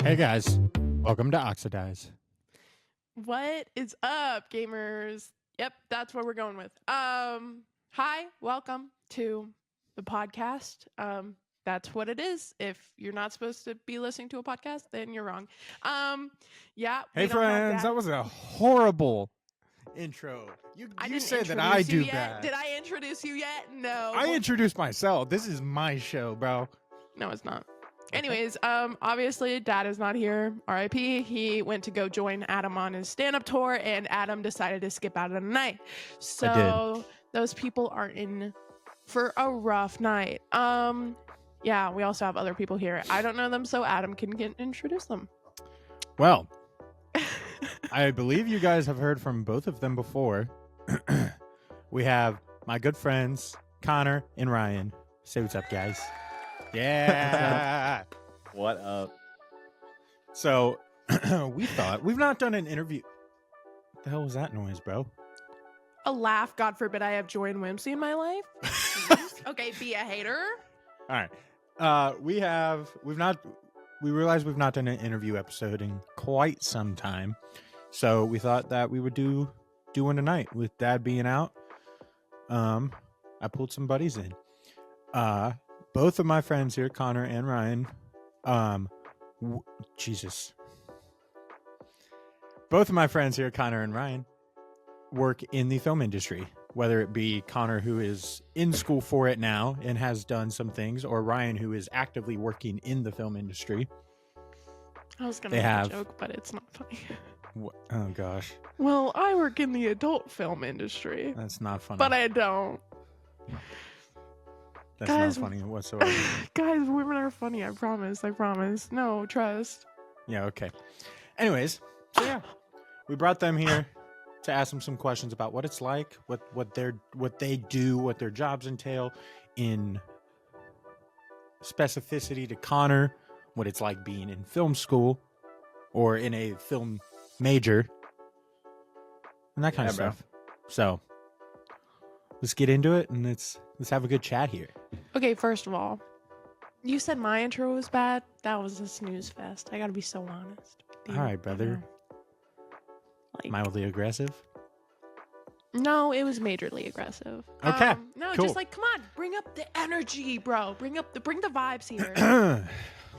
Hey guys, welcome to Oxidize. What is up, gamers? Yep, that's what we're going with. Hi, welcome to the podcast. That's what it is. If you're not supposed to be listening to a podcast, then you're wrong. Yeah. Hey friends, that was a horrible intro. You said that I do bad. Did I introduce you yet? No. I introduced myself. This is my show, bro. No, it's not. Anyways, obviously Dad is not here. RIP. He went to go join Adam on his stand-up tour, and Adam decided to skip out of the night. So those people are in for a rough night. Yeah, we also have other people here. I don't know them, so Adam can introduce them. Well, I believe you guys have heard from both of them before. We have my good friends Connor and Ryan. Say what's up, guys. Yeah. What up? So we thought we've not done an interview. What the hell was that noise, bro? A laugh. God forbid I have joy and whimsy in my life. Okay, be a hater. All right. We realized we've not done an interview episode in quite some time. So we thought that we would do one tonight with Dad being out. I pulled some buddies in. Both of my friends here, Connor and Ryan, Jesus. Both of my friends here, Connor and Ryan, work in the film industry, whether it be Connor, who is in school for it now and has done some things, or Ryan, who is actively working in the film industry. I was going to make a joke, but it's not funny. Oh, gosh. Well, I work in the adult film industry. That's not funny. But I don't. That's not funny whatsoever. Guys, women are funny. I promise. No, trust. Yeah, okay. Anyways, so yeah, we brought them here to ask them some questions about what it's like, what they do, what their jobs entail, in specificity to Connor, what it's like being in film school or in a film major, and that kind of stuff. So let's get into it and let's have a good chat here. Okay, first of all, you said my intro was bad. That was a snooze fest. I gotta be so honest. All right, brother. Mildly aggressive? No, it was majorly aggressive. Okay. No, cool. Just like, come on, bring up the energy, bro. Bring the vibes here.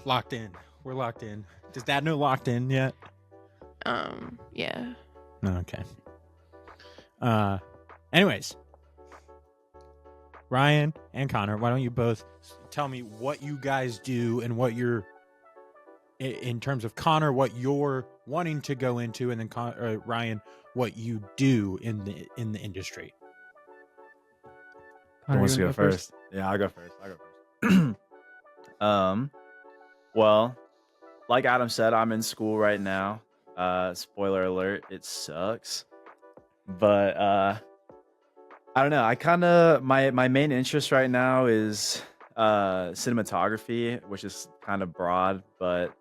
Locked in. We're locked in. Does Dad know locked in yet? Yeah. Okay. Anyways, Ryan and Connor, why don't you both tell me what you guys do and what you're, in terms of Connor, what you're wanting to go into, and then Ryan, what you do in the industry. Who wants to go first? Yeah, I'll go first. Well, like Adam said, I'm in school right now. Spoiler alert, it sucks. But I don't know. I kind of my main interest right now is cinematography, which is kind of broad, but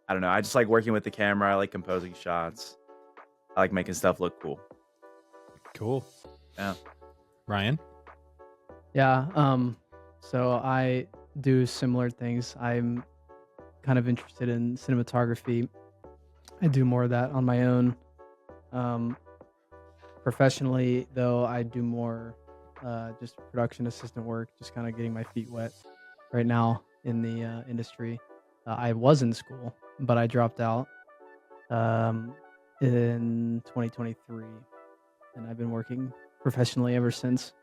I don't know. I just like working with the camera. I like composing shots. I like making stuff look cool. Cool. Yeah. Ryan? Yeah. So I do similar things. I'm kind of interested in cinematography. I do more of that on my own. Professionally, though, I do more just production assistant work, just kind of getting my feet wet right now in the industry. I was in school, but I dropped out in 2023, and I've been working professionally ever since.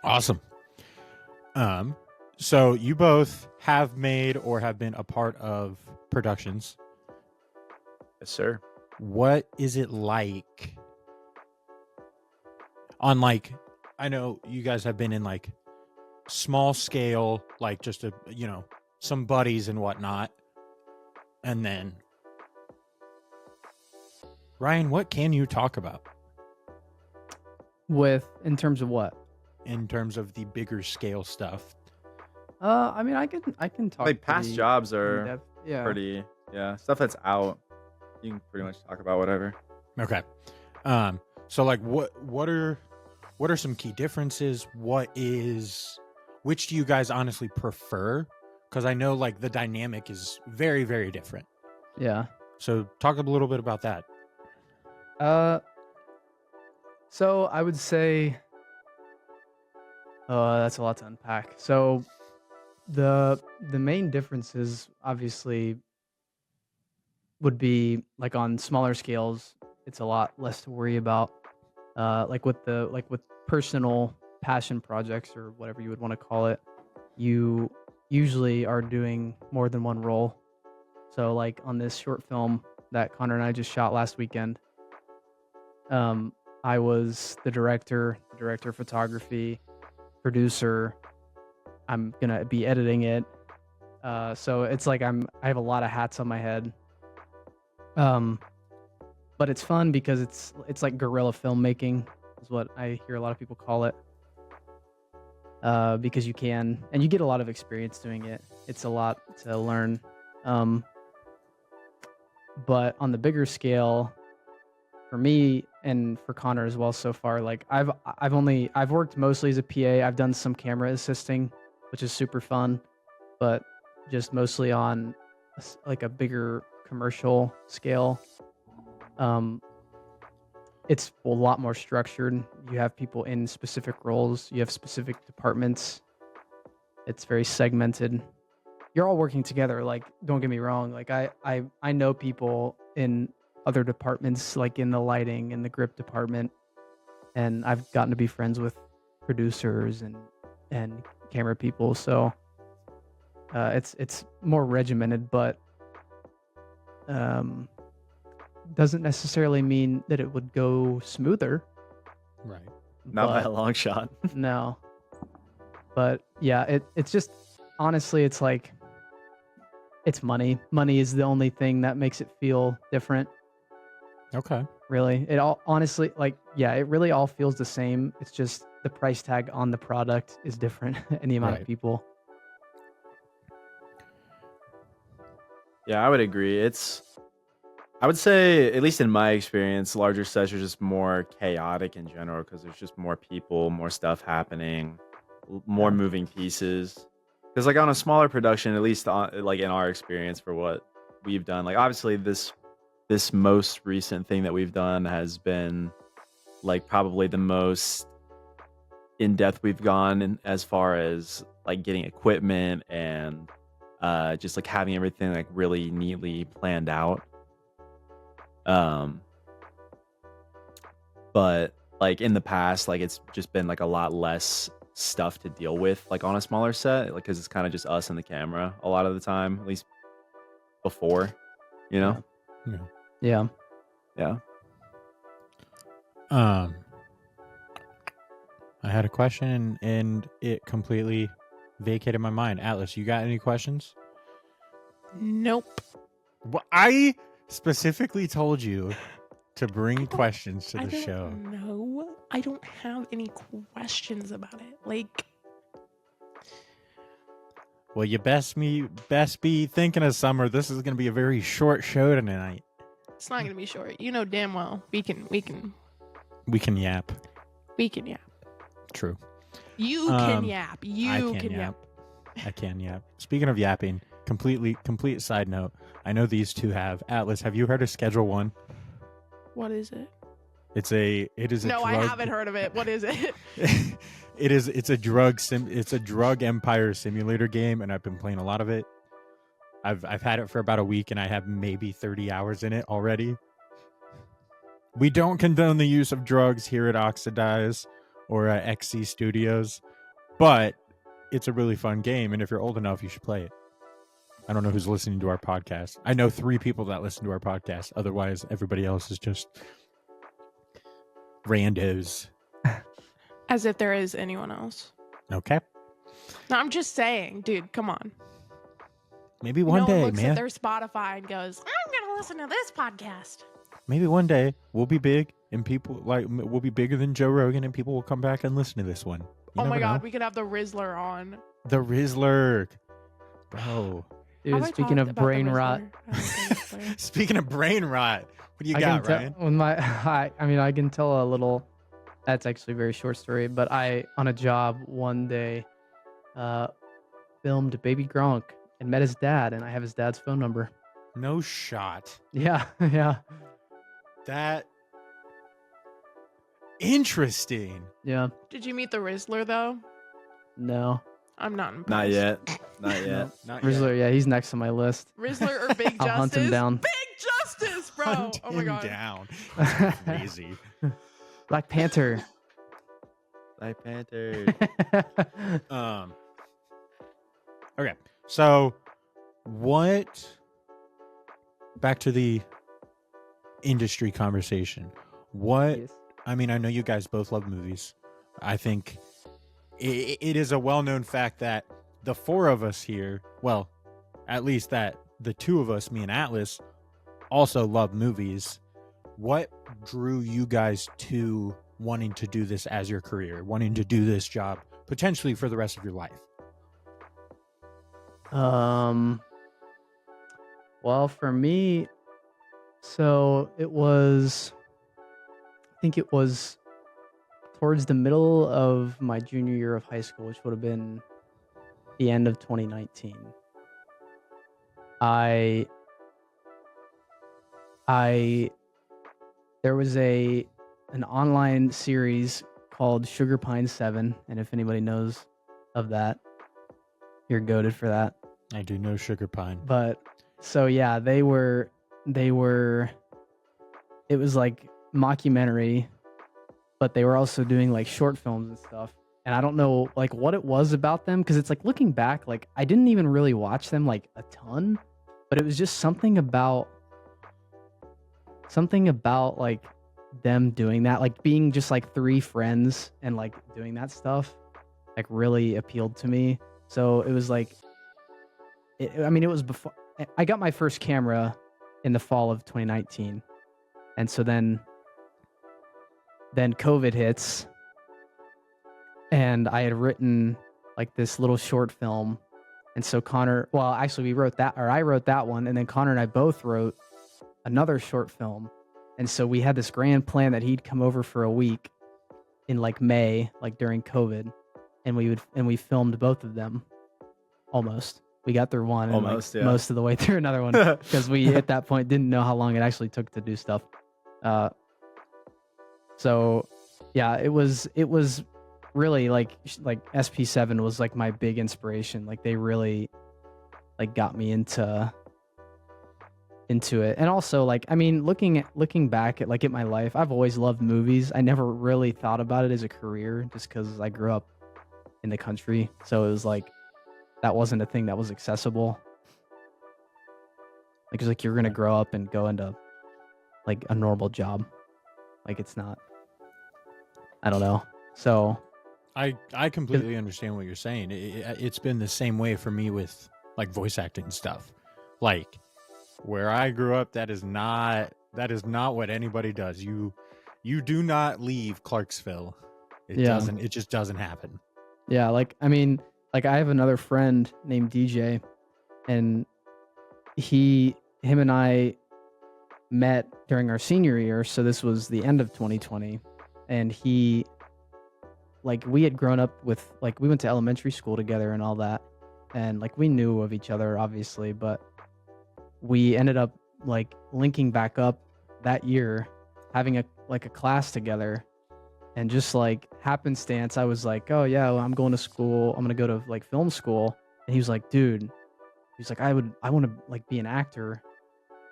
Awesome. So you both have made or have been a part of productions. Yes, sir. What is it like on, like, I know you guys have been in like small scale, like just some buddies and whatnot. And then Ryan, what can you talk about? In terms of what? In terms of the bigger scale stuff. I mean, I can talk. Like past jobs are yeah. pretty, stuff that's out. You can pretty much talk about whatever. Okay. So like what are some key differences? Which do you guys honestly prefer because I know like the dynamic is very, very different. Yeah. So talk a little bit about that. So I would say, that's a lot to unpack. So the main differences obviously would be like on smaller scales, it's a lot less to worry about. Like with personal passion projects or whatever you would want to call it, you usually are doing more than one role. So like on this short film that Connor and I just shot last weekend, I was the director of photography, producer. I'm gonna be editing it. So it's like I have a lot of hats on my head. But it's fun because it's like guerrilla filmmaking is what I hear a lot of people call it. Because you get a lot of experience doing it. It's a lot to learn. But on the bigger scale, for me and for Connor as well so far, like I've worked mostly as a PA. I've done some camera assisting, which is super fun, but just mostly on like a bigger commercial scale. It's a lot more structured. You have people in specific roles. You have specific departments. It's very segmented. You're all working together. Like, don't get me wrong. Like, I know people in other departments, like in the lighting and the grip department, and I've gotten to be friends with producers and camera people. So, it's more regimented, but doesn't necessarily mean that it would go smoother. Right. Not by a long shot. No. But yeah, it's just honestly, it's like it's money. Money is the only thing that makes it feel different. Okay. Really. It all honestly, like, yeah, it really all feels the same. It's just the price tag on the product is different and the amount Right. of people. Yeah, I would agree. I would say, at least in my experience, larger sets are just more chaotic in general because there's just more people, more stuff happening, more Yeah. moving pieces. Because like on a smaller production, at least like in our experience for what we've done, like obviously this most recent thing that we've done has been like probably the most in depth we've gone in as far as like getting equipment and just like having everything like really neatly planned out. But like in the past, like it's just been like a lot less stuff to deal with, like on a smaller set, like because it's kind of just us and the camera a lot of the time, at least before, you know. Yeah. Yeah. Yeah. I had a question and it completely vacated my mind. Atlas, you got any questions? Nope. Well, I specifically told you to bring questions to the show. No, I don't have any questions about it. Like, Well, you best be thinking of summer. This is going to be a very short show tonight. it's not gonna be short. You know damn well we can We can yap. yap. True. You can yap. I You can can yap. yap. I can yap. Speaking of yapping, complete side note. I know these two have. Atlas, have you heard of Schedule One? What is it? It is a No, drug. I haven't heard of it. What is it? It's a drug empire simulator game, and I've been playing a lot of it. I've had it for about a week, and I have maybe 30 hours in it already. We don't condone the use of drugs here at Oxidize or XC Studios, but it's a really fun game, and if you're old enough, you should play it. I don't know who's listening to our podcast. I know 3 people that listen to our podcast. Otherwise, everybody else is just randos. As if there is anyone else. Okay. No, I'm just saying, dude, come on. Maybe one no day, one looks man. at their Spotify and goes, I'm going to listen to this podcast. Maybe one day we'll be big and people we'll be bigger than Joe Rogan and people will come back and listen to this one. You Oh my never God, know. we could have the Rizzler on. The Rizzler. Bro. Dude, Have I speaking talked of about the brain rot, Rizzler? I don't think so. Speaking of brain rot, what do you I got, can Ryan? tell when I can tell a little. That's actually a very short story, but on a job one day, filmed Baby Gronk and met his dad, and I have his dad's phone number. No shot. Yeah, yeah, That interesting. yeah. Did you meet the Rizzler though? No, I'm not impressed. Not yet. Not yet. Not yet. Rizzler. Yeah, he's next on my list. Rizzler or Big Justice? I'll hunt him down. Big Justice, bro. Hunt Oh my him god. down. That's crazy. Black Panther. Black Panther. Okay. So what back to the industry conversation. What Yes. I mean, I know you guys both love movies. I think it is a well-known fact that the four of us here, well, at least that the two of us, me and Atlas, also love movies. What drew you guys to wanting to do this as your career, wanting to do this job potentially for the rest of your life? Well, for me, so it was, I think it was towards the middle of my junior year of high school, which would have been the end of 2019. There was an online series called Sugar Pine 7, and if anybody knows of that, you're goated for that. I do know Sugar Pine. But so yeah, it was like mockumentary, but they were also doing like short films and stuff. And I don't know like what it was about them, because it's like looking back, like I didn't even really watch them like a ton, but it was just something about like them doing that, like being just like three friends and like doing that stuff, like really appealed to me. So it was like, it was before I got my first camera in the fall of 2019. And so then COVID hits, and I had written like this little short film. And so I wrote that one, and then Connor and I both wrote another short film. And so we had this grand plan that he'd come over for a week in like May, like during COVID, and we filmed both of them. Almost. We got through one and Almost, like yeah. most of the way through another one, because we at that point didn't know how long it actually took to do stuff. So yeah, it was really like SP7 was like my big inspiration. Like they really like got me into it. And also like, I mean, looking back at my life, I've always loved movies. I never really thought about it as a career just because I grew up in the country. So it was like, that wasn't a thing that was accessible. Like it's like you're gonna grow up and go into like a normal job. Like it's not. I don't know. So I completely understand what you're saying. It's been the same way for me with like voice acting stuff. Like where I grew up, that is not what anybody does. You do not leave Clarksville. It just doesn't happen. yeah, like I mean, like I have another friend named DJ, and him and I met during our senior year. So this was the end of 2020, and we had grown up with, like, we went to elementary school together and all that, and like we knew of each other obviously, but we ended up like linking back up that year, having a class together. And just like happenstance, I was like, oh yeah, well, I'm going to school. I'm going to go to like film school. And he was like, dude, he's like, I want to like be an actor.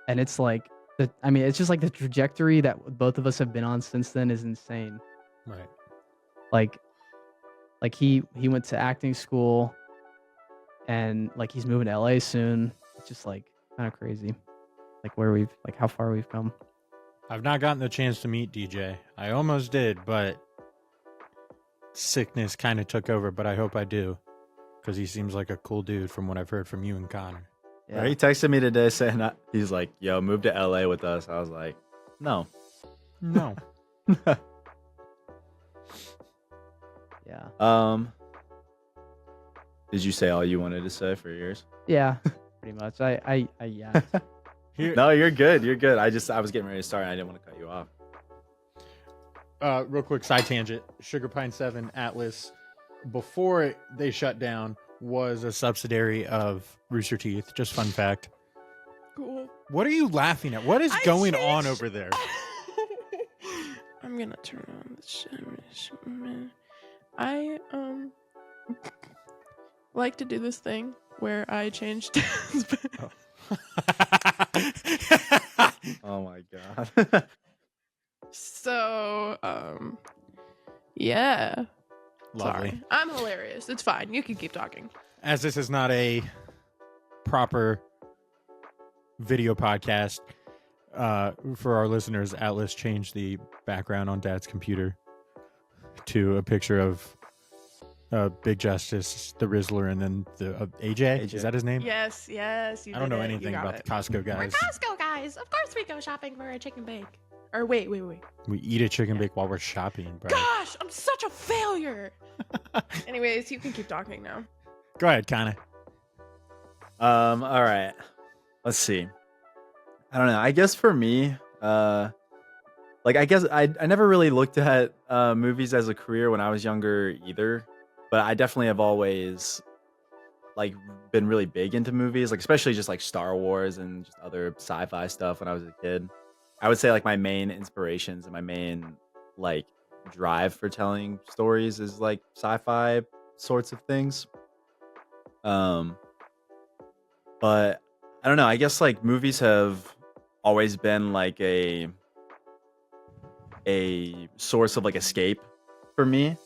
And it's like, it's just like the trajectory that both of us have been on since then is insane. Right. Like he went to acting school, and like he's moving to LA soon. It's just like kind of crazy. Like how far we've come. I've not gotten the chance to meet DJ. I almost did, but sickness kind of took over, but I hope I do, because he seems like a cool dude from what I've heard from you and Connor. Yeah. He texted me today saying that he's like, yo, move to LA with us. I was like, no. Yeah. Did you say all you wanted to say for yours? Yeah, pretty much. I yeah. No, you're good. You're good. I was getting ready to start and I didn't want to cut you off. Real quick side tangent. Sugar Pine 7, Atlas, before they shut down, was a subsidiary of Rooster Teeth. Just fun fact. Cool. What are you laughing at? What is going on changed- over there? I'm gonna turn on the I like to do this thing where I change Oh my god. So yeah. Lovely. Sorry. I'm hilarious. It's fine. You can keep talking. As this is not a proper video podcast, for our listeners, Atlas changed the background on Dad's computer to a picture of Big Justice, the Rizzler, and then the AJ. AJ. Is that his name? Yes, yes. You I don't did know it. You anything got about it. the Costco We're guys. Costco guys. Of course we go shopping for a chicken bake. Or wait. We eat a chicken bake while we're shopping, bro. Gosh, I'm such a failure. Anyways, you can keep talking now. Go ahead, Connor. All right. Let's see. I don't know. I guess for me, like I guess I never really looked at movies as a career when I was younger either, but I definitely have always like been really big into movies, like especially just like Star Wars and just other sci-fi stuff when I was a kid. I would say like my main inspirations and my main like drive for telling stories is like sci-fi sorts of things. But I don't know, I guess like movies have always been like a source of like escape for me.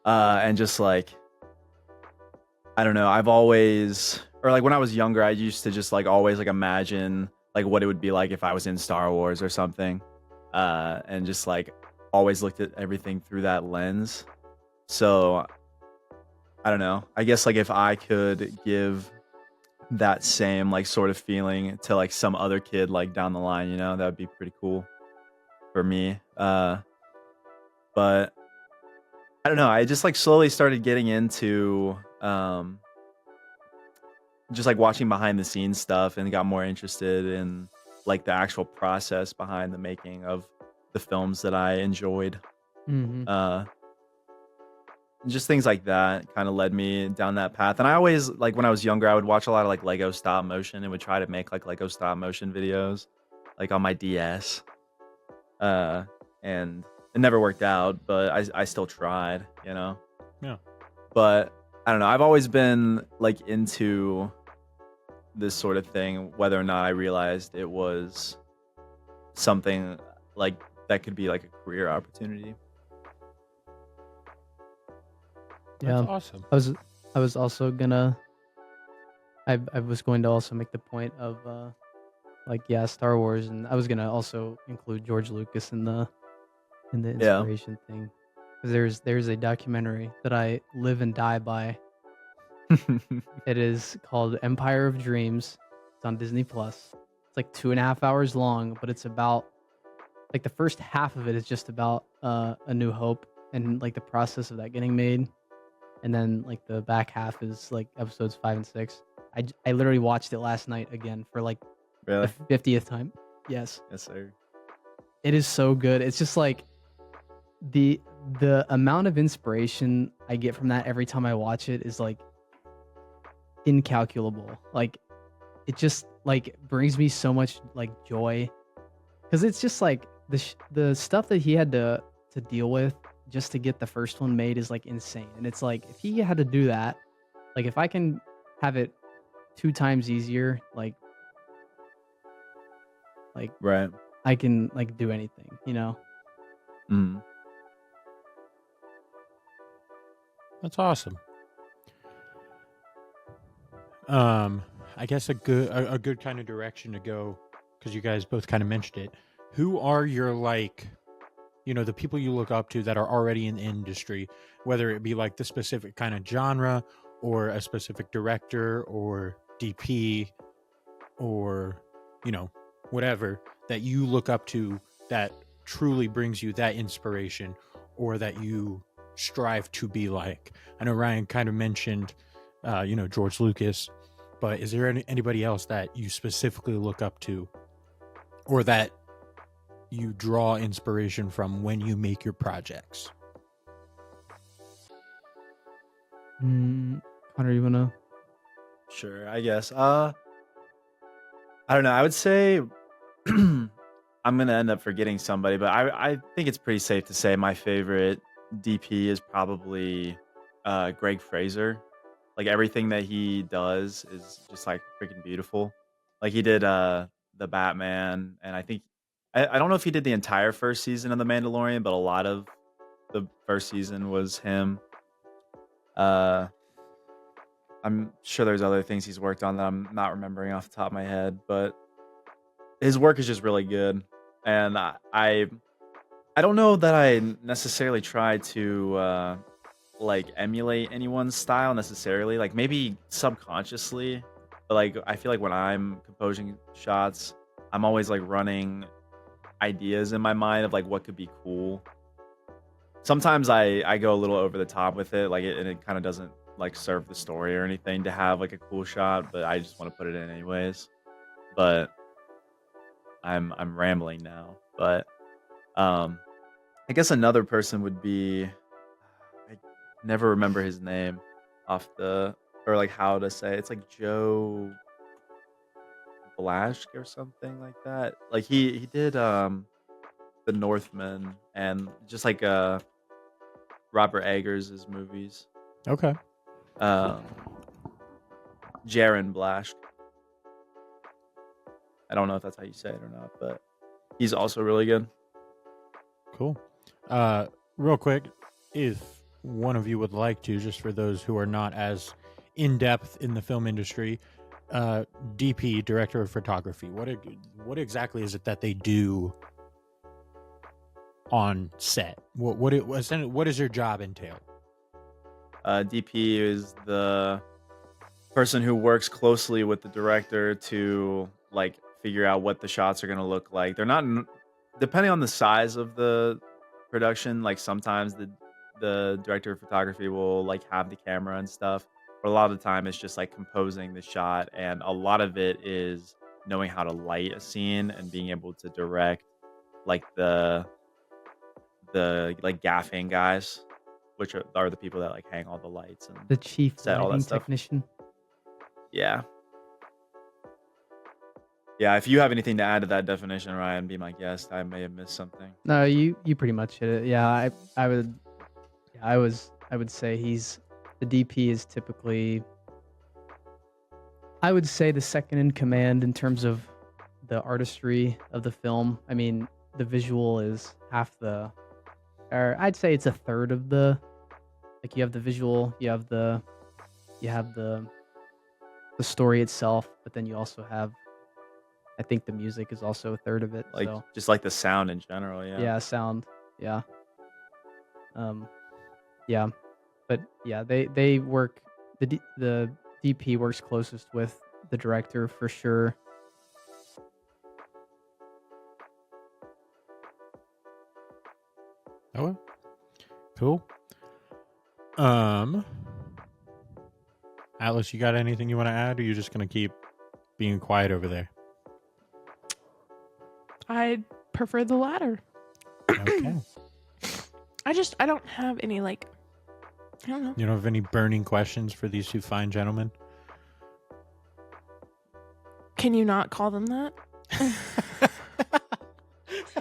And just like I don't know, I've always, or like when I was younger, I used to just like always like imagine like what it would be like if I was in Star Wars or something. And just like always looked at everything through that lens. So I don't know. I guess like if I could give that same like sort of feeling to like some other kid like down the line, you know, that would be pretty cool for me. But I don't know. I just like slowly started getting into just like watching behind the scenes stuff and got more interested in like the actual process behind the making of the films that I enjoyed. Mm-hmm. Just things like that kind of led me down that path. And I always like when I was younger, I would watch a lot of like Lego stop motion and would try to make like Lego stop motion videos like on my DS. And it never worked out, but I still tried, you know? Yeah. But I don't know. I've always been like into this sort of thing, whether or not I realized it was something like that could be like a career opportunity. That's Yeah. awesome. I was also gonna I was going to also make the point of like yeah, Star Wars, and I was gonna also include George Lucas in the Yeah. inspiration thing. 'Cause there's a documentary that I live and die by. It is called Empire of Dreams. It's on Disney Plus. It's like 2.5 hours long, but it's about like the first half of it is just about A New Hope and like the process of that getting made, and then like the back half is like episodes 5 and 6. I literally watched it last night again for like Really? the 50th time. Yes, Yes, sir. it is so good. It's just like the amount of inspiration I get from that every time I watch it is like incalculable. Like it just like brings me so much like joy, because it's just like the stuff that he had to deal with just to get the first one made is like insane. And it's like if he had to do that, like if I can have it 2 times easier, like Right. I can like do anything, you know? Mm. That's awesome. I guess a good kind of direction to go, because you guys both kind of mentioned it. Who are your like, you know, the people you look up to that are already in the industry, whether it be like the specific kind of genre or a specific director or DP or, you know, whatever that you look up to that truly brings you that inspiration or that you strive to be like? I know Ryan kind of mentioned, you know, George Lucas, but is there anybody else that you specifically look up to or that you draw inspiration from when you make your projects? Connor, you wanna? Sure, I guess. I don't know. I would say I'm gonna end up forgetting somebody, but I think it's pretty safe to say my favorite DP is probably Greg Fraser. Like everything that he does is just like freaking beautiful. Like he did the Batman, and I think I don't know if he did the entire first season of The Mandalorian, but a lot of the first season was him. Uh I'm sure there's other things he's worked on that I'm not remembering off the top of my head, but his work is just really good. And I don't know that I necessarily try to like emulate anyone's style necessarily. Like maybe subconsciously, but like I feel like when I'm composing shots, I'm always like running ideas in my mind of like what could be cool. Sometimes I go a little over the top with it, like and it kind of doesn't like serve the story or anything to have like a cool shot, but I just want to put it in anyways. But I'm rambling now. But I guess another person would be I never remember his name off the or like how to say it. It's like Joe Blaschke or something like that. Like he did The Northman and just like Robert Eggers' movies. Okay. Um Jaron Blaschke. I don't know if that's how you say it or not, but he's also really good. Cool. Real quick, if one of you would like to, just for those who are not as in depth in the film industry, DP, director of photography. What exactly is it that they do on set? What does your job entail? DP is the person who works closely with the director to like figure out what the shots are going to look like. They're not depending on the size of the production, like sometimes the director of photography will like have the camera and stuff, but a lot of the time it's just like composing the shot, and a lot of it is knowing how to light a scene and being able to direct like the like gaffing guys, which are the people that like hang all the lights and The chief set all that lighting stuff. technician. Yeah. Yeah, if you have anything to add to that definition, Ryan, be my guest. I may have missed something. No, you pretty much hit it. Yeah, I would I would say he's the DP is typically I would say the second in command in terms of the artistry of the film. I mean, the visual is half the or I'd say it's a third of the like you have the visual, you have the story itself, but then you also have I think the music is also a third of it. Like So just like the sound in general, yeah. yeah, sound. Yeah. Yeah. But yeah, they work the DP works closest with the director for sure. Okay. Cool. Atlas, you got anything you want to add, or are you just gonna keep being quiet over there? I prefer the latter. Okay. I don't have any like I don't know. You don't have any burning questions for these two fine gentlemen? Can you not call them that?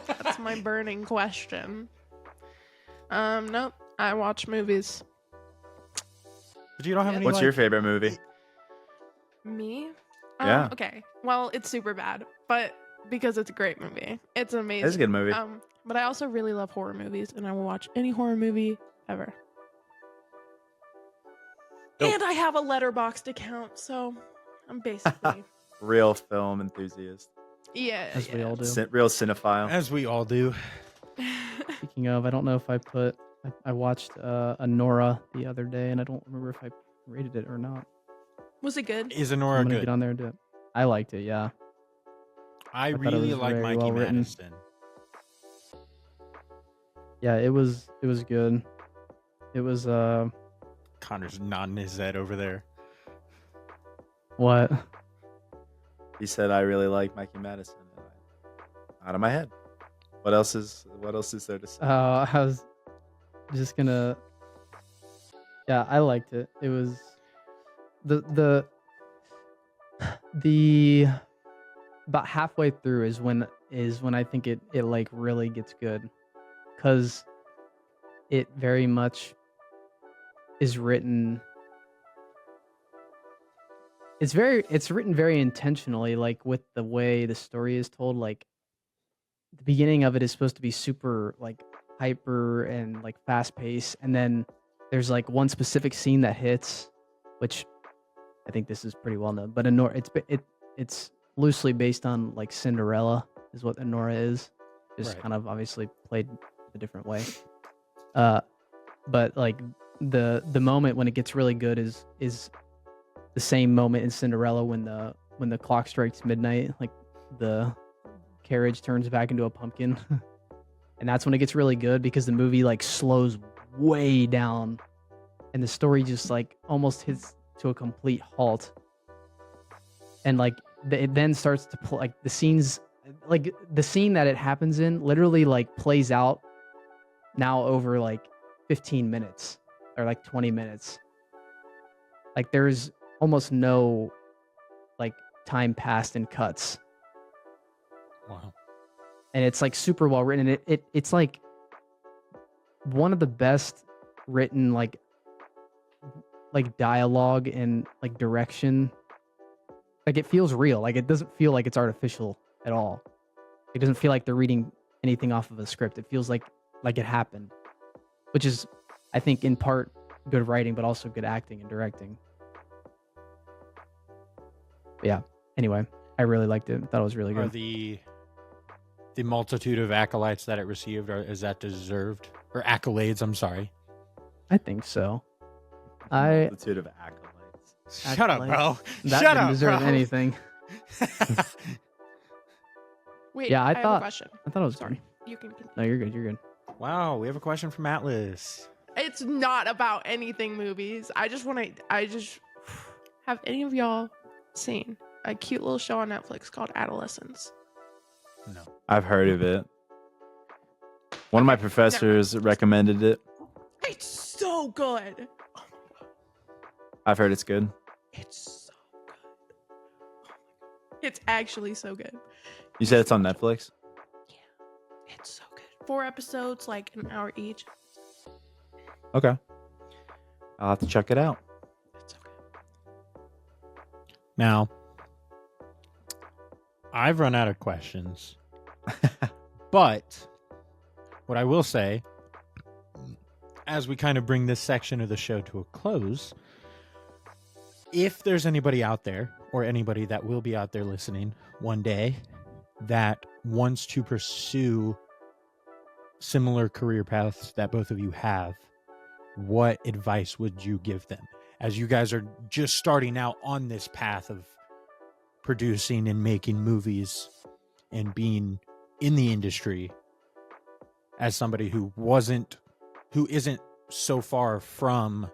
That's my burning question. Nope. I watch movies. But you don't have Yeah. any. What's like, your favorite movie? Me? Yeah. Okay. Well, it's super bad, but because it's a great movie. It's amazing. It's a good movie. But I also really love horror movies, and I will watch any horror movie ever. Dope. And I have a Letterboxd account, so I'm basically Real film enthusiast. yeah. As we all do. Real cinephile. As we all do. Speaking of, I don't know if I watched a Nora the other day, and I don't remember if I rated it or not. Was it good? Is I'm Honora gonna good? get on there and do it. I liked it, yeah. I thought it really was like very Mikey well written. Madison. Yeah, it was good. It was Connor's nodding his head over there. what? He said I really like Mikey Madison. Out of my head. What else is there to say? I was just gonna. Yeah, I liked it. It was the about halfway through is when I think it like really gets good, because it very much is written. It's written very intentionally, like with the way the story is told. Like the beginning of it is supposed to be super like hyper and like fast paced, and then there's like one specific scene that hits, which I think this is pretty well known. But it's loosely based on like Cinderella is what Anora is, just Right. kind of obviously played a different way. But like the moment when it gets really good is the same moment in Cinderella when the clock strikes midnight, like the carriage turns back into a pumpkin. And that's when it gets really good, because the movie like slows way down and the story just like almost hits to a complete halt. And like it then starts to play, like the scenes, like the scene that it happens in literally like plays out now over like 15 minutes or like 20 minutes. Like there's almost no like time passed in cuts. Wow. And it's like super well written. And it's like one of the best written like dialogue and like direction. Like it feels real. Like it doesn't feel like it's artificial at all. It doesn't feel like they're reading anything off of a script. It feels like it happened, which is, I think, in part good writing, but also good acting and directing. But yeah. Anyway, I really liked it. Thought it was really Are good. the multitude of acolytes that it received, is that deserved? Or accolades, I'm sorry. I think so. Multitude of acolytes. Shut up, bro. That Shut didn't up, deserve bro. anything. Wait, Yeah, I have a thought- question. I thought it was Sorry. good. You can continue. No, you're good. You're good. Wow, we have a question from Atlas. It's not about anything movies. I just have any of y'all seen a cute little show on Netflix called Adolescence? No. I've heard of it. One of my professors recommended it. It's so good. Oh my god, I've heard it's good. it's so good. Oh my god, it's actually so good. You said it's on Netflix? It's so good. 4 episodes, like an hour each. Okay. I'll have to check it out. It's so good. Now, I've run out of questions. But what I will say, as we kind of bring this section of the show to a close, if there's anybody out there, or anybody that will be out there listening one day, that wants to pursue similar career paths that both of you have, what advice would you give them? As you guys are just starting out on this path of producing and making movies and being in the industry, as somebody who isn't so far from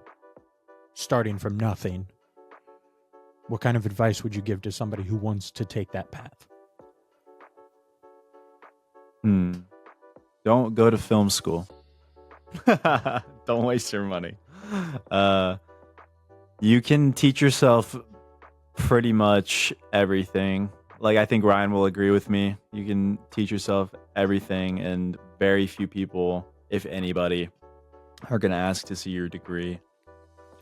starting from nothing, what kind of advice would you give to somebody who wants to take that path? Don't go to film school. Don't waste your money. You can teach yourself pretty much everything. Like, I think Ryan will agree with me. You can teach yourself everything, and very few people, if anybody, are going to ask to see your degree.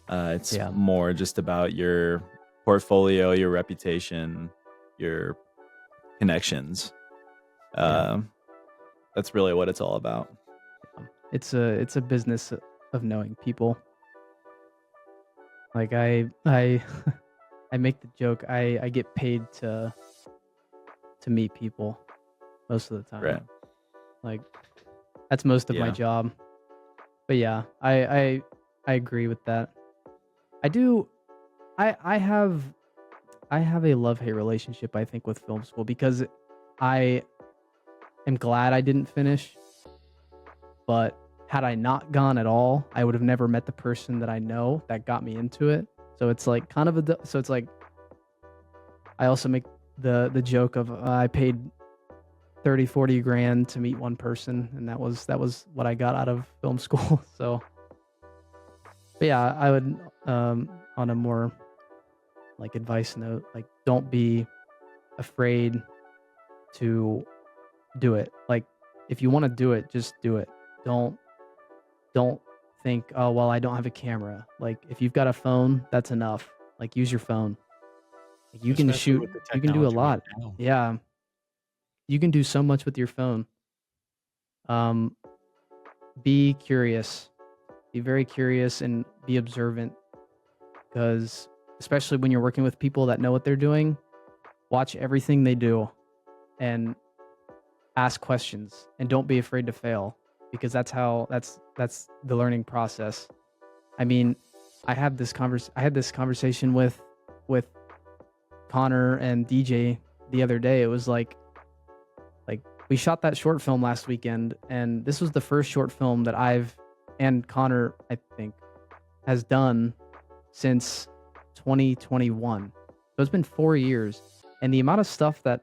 It's more just about your portfolio, your reputation, your connections. That's really what it's all about. It's a business of knowing people. Like I I make the joke, I get paid to meet people most of the time. Right. Like that's most of my Yeah. job. But yeah, I agree with that. I have a love-hate relationship, I think, with film school, because I am glad I didn't finish. But had I not gone at all, I would have never met the person that I know that got me into it. So it's like kind of so it's like I also make the joke of I paid 30-40 grand to meet one person, and that was what I got out of film school. So but yeah, I would on a more like advice note, like don't be afraid to do it. Like if you want to do it, just do it. Don't think, oh well, I don't have a camera. Like if you've got a phone, that's enough. Like use your phone. Like, you can Especially shoot, with the you can do a technology we have lot. now. Yeah, you can do so much with your phone. Um, be curious. Be very curious and be observant because especially when you're working with people that know what they're doing, watch everything they do and ask questions and don't be afraid to fail because that's the learning process. I mean, I had this conversation with Connor and DJ the other day. It was like we shot that short film last weekend and this was the first short film that I've and Connor I think has done since 2021. So it's been 4 years and the amount of stuff that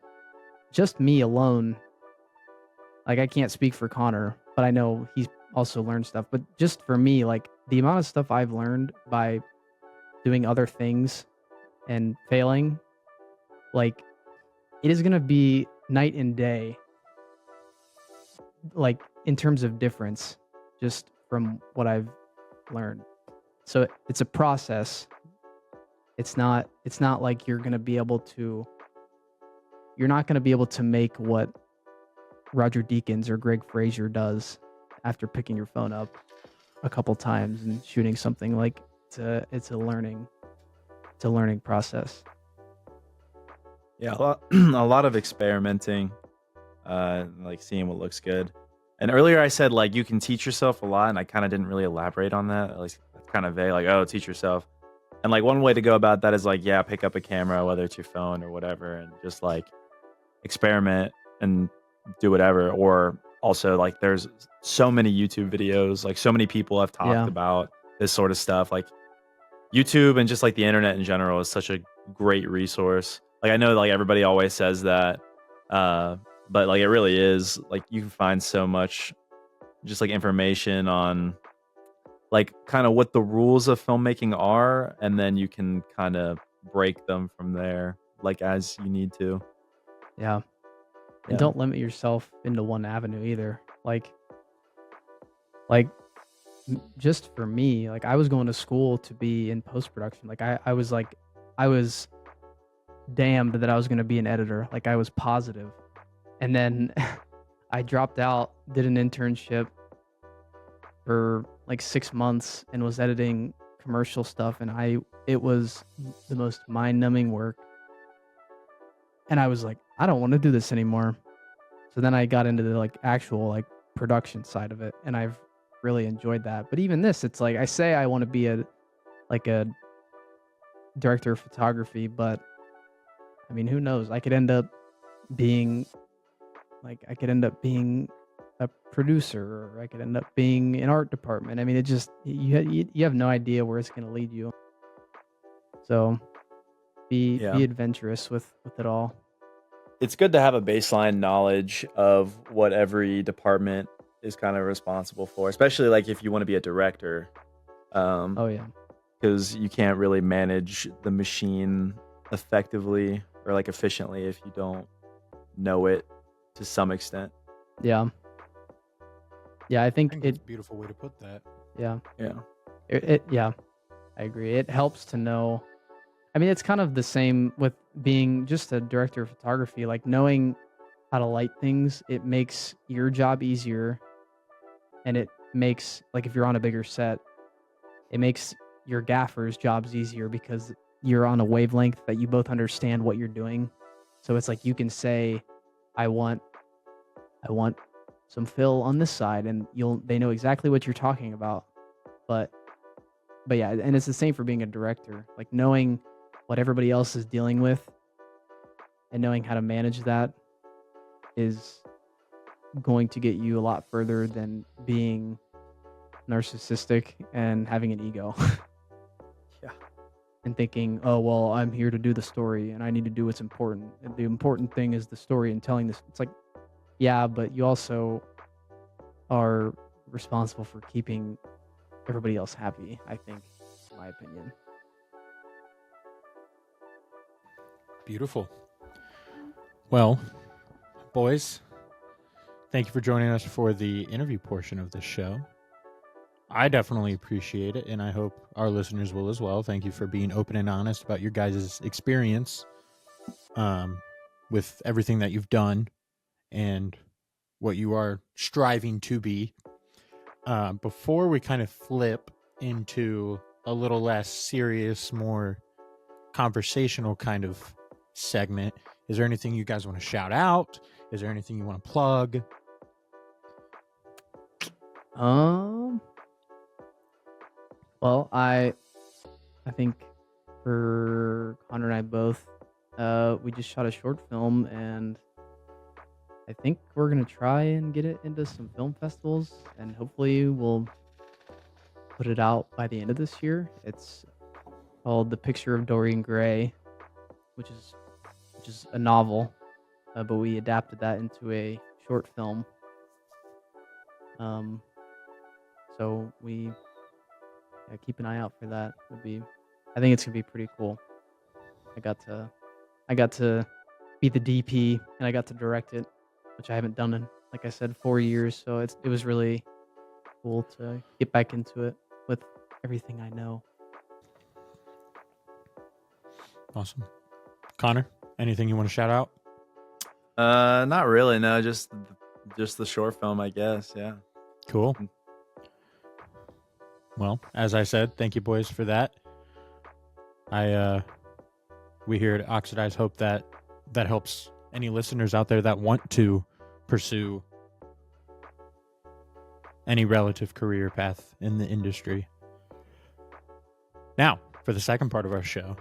just me alone, like I can't speak for Connor, but I know he's also learned stuff, but just for me, like the amount of stuff I've learned by doing other things and failing, like it is going to be night and day, like in terms of difference, just from what I've learned. So it's a process. It's not like you're going to be able to, you're not going to be able to make what Roger Deakins or Greg Frazier does after picking your phone up a couple times and shooting something. Like it's a learning process. Yeah, a lot of experimenting, like seeing what looks good. And earlier I said like you can teach yourself a lot, and I kind of didn't really elaborate on that. At least that's kind of vague, like oh, teach yourself. And like one way to go about that is like yeah, pick up a camera, whether it's your phone or whatever, and just like experiment and do whatever. Or also like there's so many YouTube videos, like so many people have talked Yeah. about this sort of stuff. Like YouTube and just like the internet in general is such a great resource. Like I know like everybody always says that, but like it really is. Like you can find so much just like information on like kind of what the rules of filmmaking are, and then you can kind of break them from there, like as you need to. Yeah. And Yeah. don't limit yourself into one avenue either. Like just for me, like I was going to school to be in post production. Like I was damned that I was going to be an editor. Like I was positive. And then I dropped out, did an internship for like 6 months and was editing commercial stuff and it was the most mind-numbing work. And I was like, I don't want to do this anymore. So then I got into the like actual like production side of it and I've really enjoyed that. But even this, it's like I say I want to be a director of photography, but I mean, who knows? I could end up being a producer or I could end up being an art department. I mean, it just you have no idea where it's going to lead you. So be adventurous with it all. It's good to have a baseline knowledge of what every department is kind of responsible for, especially like if you want to be a director. Oh yeah. Because you can't really manage the machine effectively or like efficiently if you don't know it to some extent. Yeah. Yeah, I think That's a beautiful way to put that. Yeah. Yeah. Yeah, I agree. It helps to know. I mean, it's kind of the same with being just a director of photography. Like knowing how to light things, it makes your job easier, and it makes like if you're on a bigger set, it makes your gaffers' jobs easier because you're on a wavelength that you both understand what you're doing. So it's like you can say, I want some fill on this side, and they know exactly what you're talking about. But yeah, and it's the same for being a director. Like knowing what everybody else is dealing with and knowing how to manage that is going to get you a lot further than being narcissistic and having an ego. Yeah. And thinking, oh well, I'm here to do the story and I need to do what's important. And the important thing is the story and telling this. It's like, yeah, but you also are responsible for keeping everybody else happy, I think, in my opinion. Beautiful. Well, boys, thank you for joining us for the interview portion of this show. I definitely appreciate it, and I hope our listeners will as well. Thank you for being open and honest about your guys' experience with everything that you've done and what you are striving to be. Before we kind of flip into a little less serious, more conversational kind of segment, is there anything you guys want to shout out? Is there anything you want to plug? Well, I think for Connor and I both, we just shot a short film, and I think we're gonna try and get it into some film festivals, and hopefully we'll put it out by the end of this year. It's called The Picture of Dorian Gray, which is a novel, but we adapted that into a short film. So we keep an eye out for that. I think it's gonna be pretty cool. I got to be the DP, and I got to direct it, which I haven't done in, like I said, 4 years. So it was really cool to get back into it with everything I know. Awesome. Connor, anything you want to shout out? Not really. No, just the short film, I guess. Yeah. Cool. Well, as I said, thank you, boys, for that. We here at Oxidize hope that helps any listeners out there that want to pursue any relative career path in the industry. Now, for the second part of our show,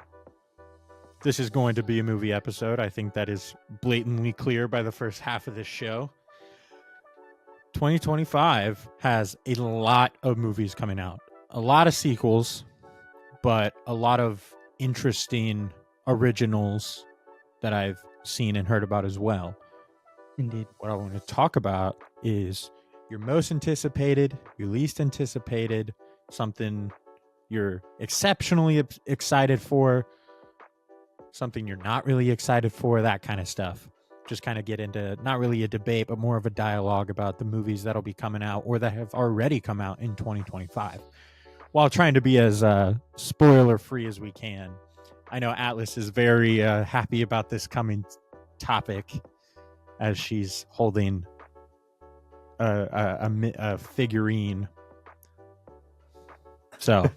this is going to be a movie episode. I think that is blatantly clear by the first half of this show. 2025 has a lot of movies coming out, a lot of sequels, but a lot of interesting originals that I've seen and heard about as well. Indeed. What I want to talk about is your most anticipated, your least anticipated, something you're exceptionally excited for, something you're not really excited for, that kind of stuff. Just kind of get into not really a debate, but more of a dialogue about the movies that'll be coming out or that have already come out in 2025, while trying to be as spoiler free as we can. I know Atlas is very happy about this coming topic, as she's holding a figurine. So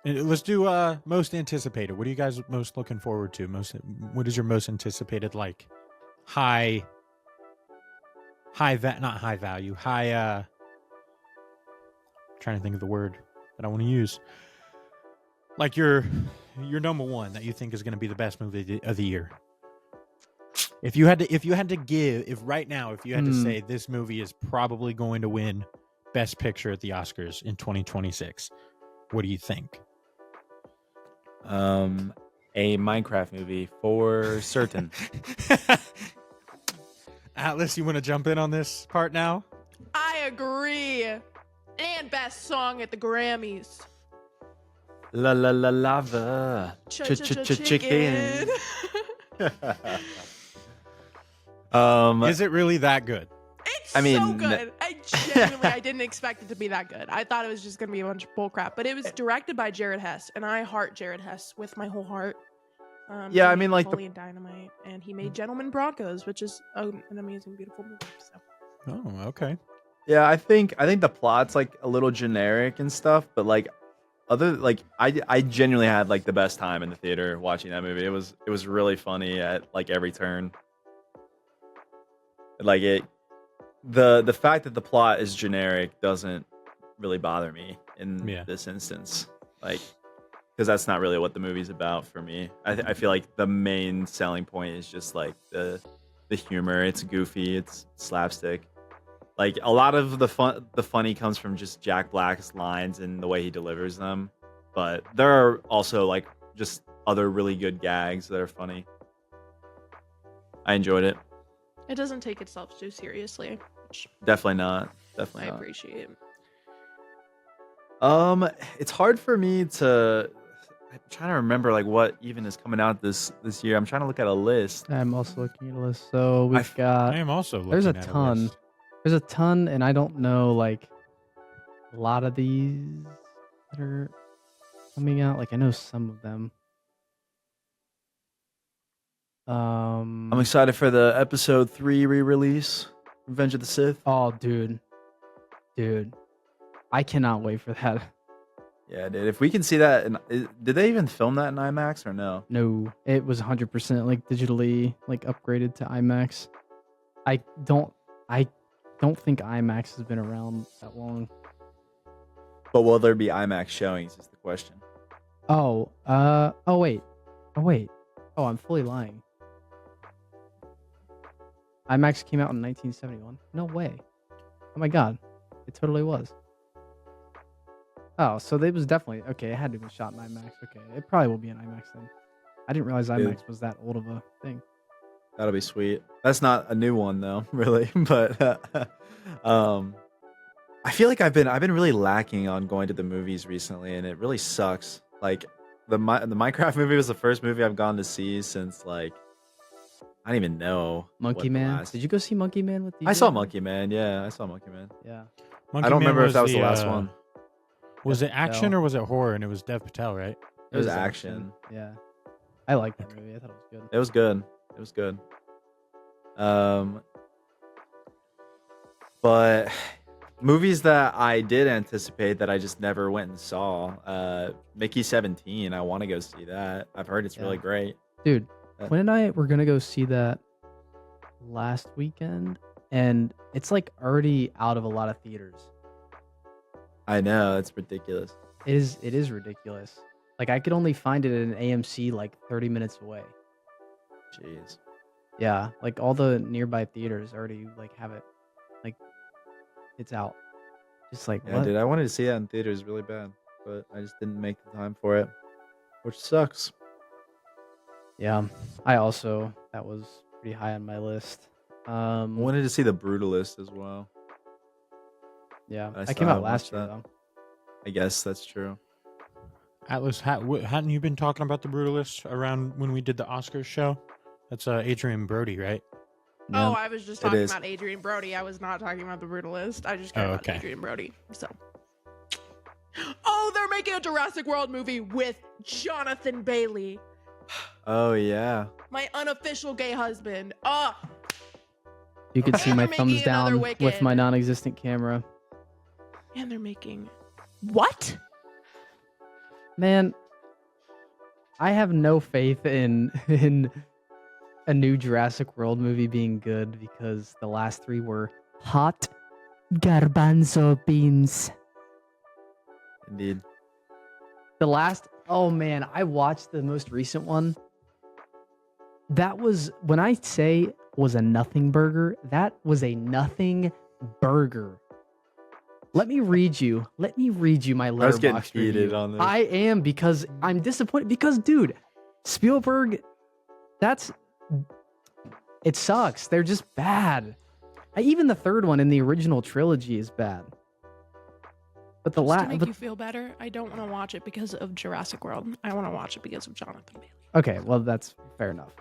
let's do most anticipated. What are you guys most looking forward to? What is your most anticipated, like not high value, trying to think of the word that I want to use. Like your number one that you think is going to be the best movie of the year. If you had to say this movie is probably going to win Best Picture at the Oscars in 2026, what do you think? A Minecraft movie for certain. Atlas, you want to jump in on this part now? I agree. And best song at the Grammys. La la la lava. Chicken. Is it really that good? It's I mean, so good. I didn't expect it to be that good. I thought it was just going to be a bunch of bullcrap. But it was directed by Jared Hess, and I heart Jared Hess with my whole heart. Yeah, he I mean, made like Napoleon Dynamite, and he made Gentlemen Broncos, which is an amazing, beautiful movie. So. Oh, okay. Yeah, I think the plot's like a little generic and stuff, but like I genuinely had like the best time in the theater watching that movie. It was really funny at like every turn. Like the fact that the plot is generic doesn't really bother me in this instance, like, because that's not really what the movie's about for me. I feel like the main selling point is just like the humor. It's goofy, it's slapstick. Like a lot of the funny comes from just Jack Black's lines and the way he delivers them, but there are also like just other really good gags that are funny. I enjoyed it. It doesn't take itself too seriously, which Definitely not. I appreciate. It's hard for me to. I'm trying to remember like what even is coming out this year. I'm trying to look at a list. I'm also looking at a list. So we've I've- I got am also looking there's a at ton. list. There's a ton, and I don't know like a lot of these that are coming out. Like I know some of them. I'm excited for the episode 3 re-release, Revenge of the Sith. Oh, dude, I cannot wait for that. Yeah, dude. If we can see that, did they even film that in IMAX or no? No, it was 100% like digitally like upgraded to IMAX. I don't think IMAX has been around that long. But will there be IMAX showings? Is the question. Oh, wait. Oh, I'm fully lying. IMAX came out in 1971. No way. Oh my god, it totally was. Oh, so it was definitely okay. It had to have been shot in IMAX. Okay, it probably will be in IMAX then. I didn't realize IMAX was that old of a thing. That'll be sweet. That's not a new one though, really. But I feel like I've been really lacking on going to the movies recently, and it really sucks. Like the Minecraft movie was the first movie I've gone to see since like I don't even know. Monkey Man. Did you go see Monkey Man with? I saw Monkey Man. Yeah, I saw Monkey Man. Yeah. Monkey I don't Man remember if that was the the, last one. Was Dev it action Patel. or was it horror? And it was Dev Patel, right? It was action. Yeah. I like that movie. I thought it was good. It was good. It was good. But movies that I did anticipate that I just never went and saw. Mickey 17. I want to go see that. I've heard it's really Yeah. great. Dude, Uh, Quinn and I were gonna go see that last weekend, and it's like already out of a lot of theaters. I know it's ridiculous. It is ridiculous. Like I could only find it at an AMC like 30 minutes away. Jeez. Yeah, like all the nearby theaters already like have it. Like it's out. Just like Yeah, what? dude. I wanted to see that in theaters really bad, but I just didn't make the time for it, which sucks. Yeah. I also that was pretty high on my list. I wanted to see The Brutalist as well. Yeah. I I still came out haven't last watched year that. though. I guess that's true. Atlas, hadn't you been talking about The Brutalist around when we did the Oscars show? That's Adrian Brody, right? Yeah. Oh, I was just It talking is. about Adrian Brody. I was not talking about The Brutalist. I just care Oh, about okay. Adrian Brody. So. Oh, they're making a Jurassic World movie with Jonathan Bailey, Oh yeah. my unofficial gay husband. You could see And my they're thumbs making another down with Wicked. my non-existent camera. And they're making what? Man, I have no faith in a new Jurassic World movie being good because the last three were hot garbanzo beans. Indeed. The last, oh man, I watched the most recent one. That was, when I say was a nothing burger, that was a nothing burger. Let me read you my I was getting Letterboxd heated review. on this. I am because I'm disappointed because dude, Spielberg, it sucks. They're just bad. Even the third one in the original trilogy is bad. But the Just to last, make you feel better, I don't want to watch it because of Jurassic World. I want to watch it because of Jonathan Bailey. okay, well that's fair enough.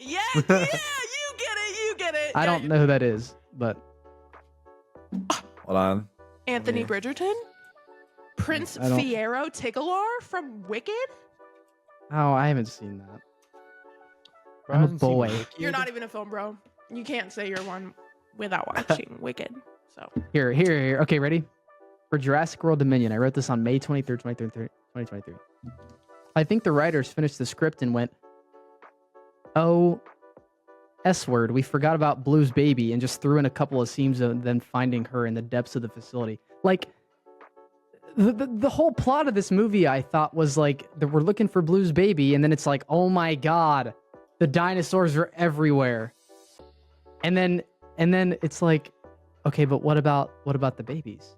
Yeah, you get it. I don't know who that is, but Hold on. Anthony Yeah. Bridgerton, Prince I don't- Fiero Tigalar from Wicked. oh, I haven't seen that. Bro, I'm a hasn't seen boy. Wicked? You're not even a film bro. You can't say you're one without watching Wicked. So Here. Okay, ready? For Jurassic World Dominion, I wrote this on May 23rd, 2023. I think the writers finished the script and went, oh, S word, we forgot about Blue's baby and just threw in a couple of scenes of them finding her in the depths of the facility. Like, the whole plot of this movie, I thought, was like, that we're looking for Blue's baby, and then it's like, oh my god, the dinosaurs are everywhere. And then it's like, okay, but what about the babies?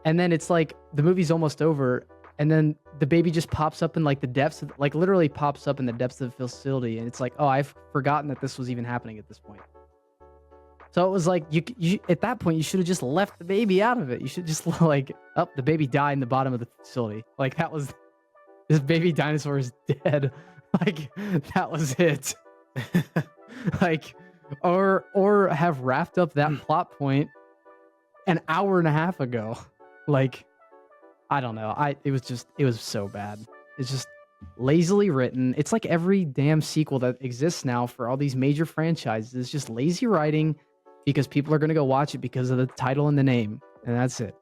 And then it's like the movie's almost over, and then the baby just pops up in like the depths of, like literally pops up in the depths of the facility, and it's like, oh, I've forgotten that this was even happening at this point. So it was like you at that point you should have just left the baby out of it. You should just like, oh, the baby died in the bottom of the facility. Like that was this baby dinosaur is dead. Like that was it. Like or have wrapped up that plot point an hour and a half ago. Like I don't know. It was so bad. It's just lazily written. It's like every damn sequel that exists now for all these major franchises. It's just lazy writing because people are going to go watch it because of the title and the name. And that's it.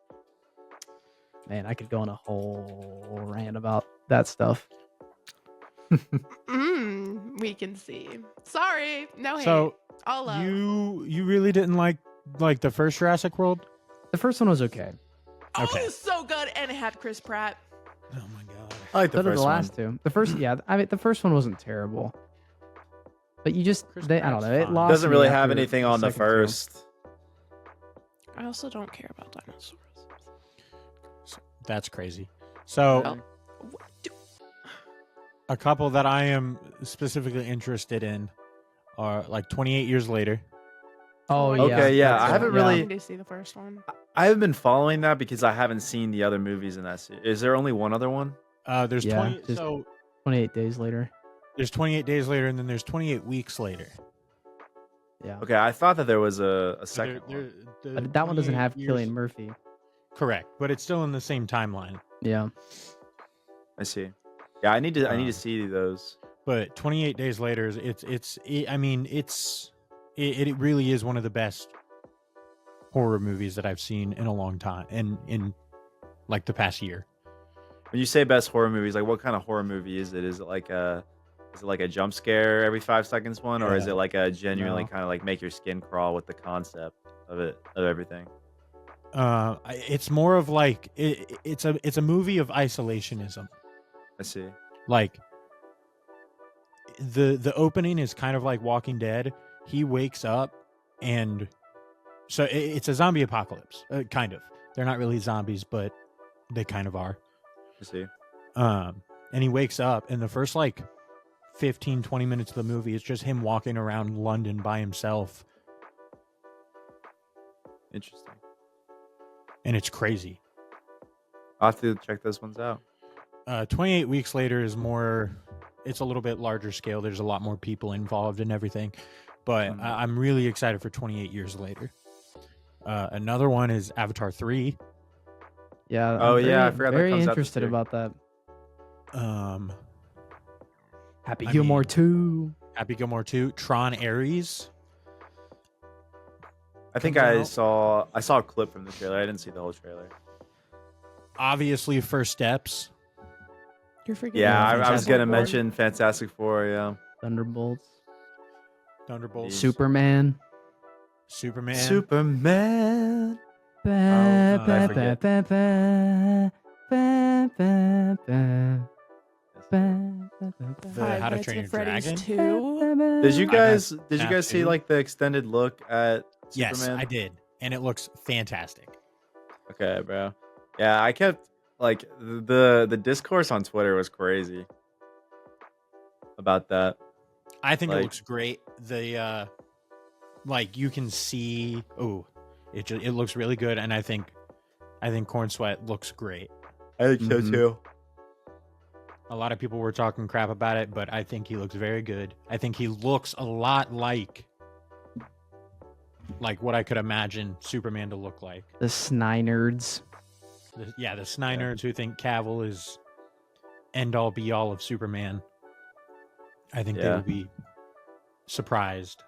Man, I could go on a whole rant about that stuff. We can see. Sorry, no hate. So All love. you really didn't like the first Jurassic World? The first one was okay. Oh, okay. it was so good, and it had Chris Pratt. Oh my god. I like the So did first the one. last two. The first, yeah, I mean, the first one wasn't terrible. But you just, Chris I don't Pratt's know. It fine. lost Doesn't me really have after anything on the second two. first. I also don't care about dinosaurs. That's crazy. So Well, what do- a couple that I am specifically interested in are like 28 Years Later. Oh yeah. Okay, yeah, that's I it, haven't yeah. really- I need to see the first one. I haven't been following that because I haven't seen the other movies in that series. Is there only one other one? There's Yeah, 20 just- so 28 days later. there's 28 days later and then there's 28 weeks later. Yeah. Okay, I thought that there was a So second there- one. the But that one doesn't 28 have years- Killian Murphy. Correct, but it's still in the same timeline. Yeah. I see. Yeah, I need to Um, see those. But 28 days later, I mean, it really is one of the best horror movies that I've seen in a long time, and in like the past year. When you say best horror movies, like what kind of horror movie is it? Is it like a jump scare every 5 seconds one, or is Yeah. it like a genuinely No. kind of like make your skin crawl with the concept of everything? It's more of like it's a movie of isolationism. I see. Like the opening is kind of like Walking Dead. He wakes up, and so it's a zombie apocalypse, kind of. They're not really zombies, but they kind of are. I see. And he wakes up, and the first like 15 20 minutes of the movie is just him walking around London by himself, Interesting. and it's crazy. I'll have to check those ones out. 28 weeks later is more, it's a little bit larger scale. There's a lot more people involved and everything, but Mhm. I'm really excited for 28 years later. Another one is Avatar 3. Yeah. Oh, I'm yeah, I very- forgot that Very comes out this interested year. about that. Happy I Gilmore mean- 2. Happy Gilmore 2, Tron Ares. I think Comes out. I saw a clip from the trailer. I didn't see the whole trailer. Obviously, First Steps. You're forgetting. Yeah, Yeah, I was Fantastic gonna Four. mention Fantastic Four. Yeah. Thunderbolts. Thunderbolts. Superman. Superman. Superman. Ba, I ba, forget. ba, ba, ba, ba, ba, ba, ba, ba, The Five How to Nights Train at Your Freddy's Dragon? 2. Did you I guys have see to. like the extended look at Yes, Superman? I did, and it looks fantastic. Okay, bro. Yeah, I kept like the discourse on Twitter was crazy about that. I think it Like- looks great. The like you can see, it looks really good, and I think Corn Sweat looks great. I think so, too. A lot of people were talking crap about it, but I think he looks very good. I think he looks a lot like what I could imagine Superman to look like. The Snynerds. The Snyders who think Cavill is end all be all of Superman. I think they Yeah. will be surprised.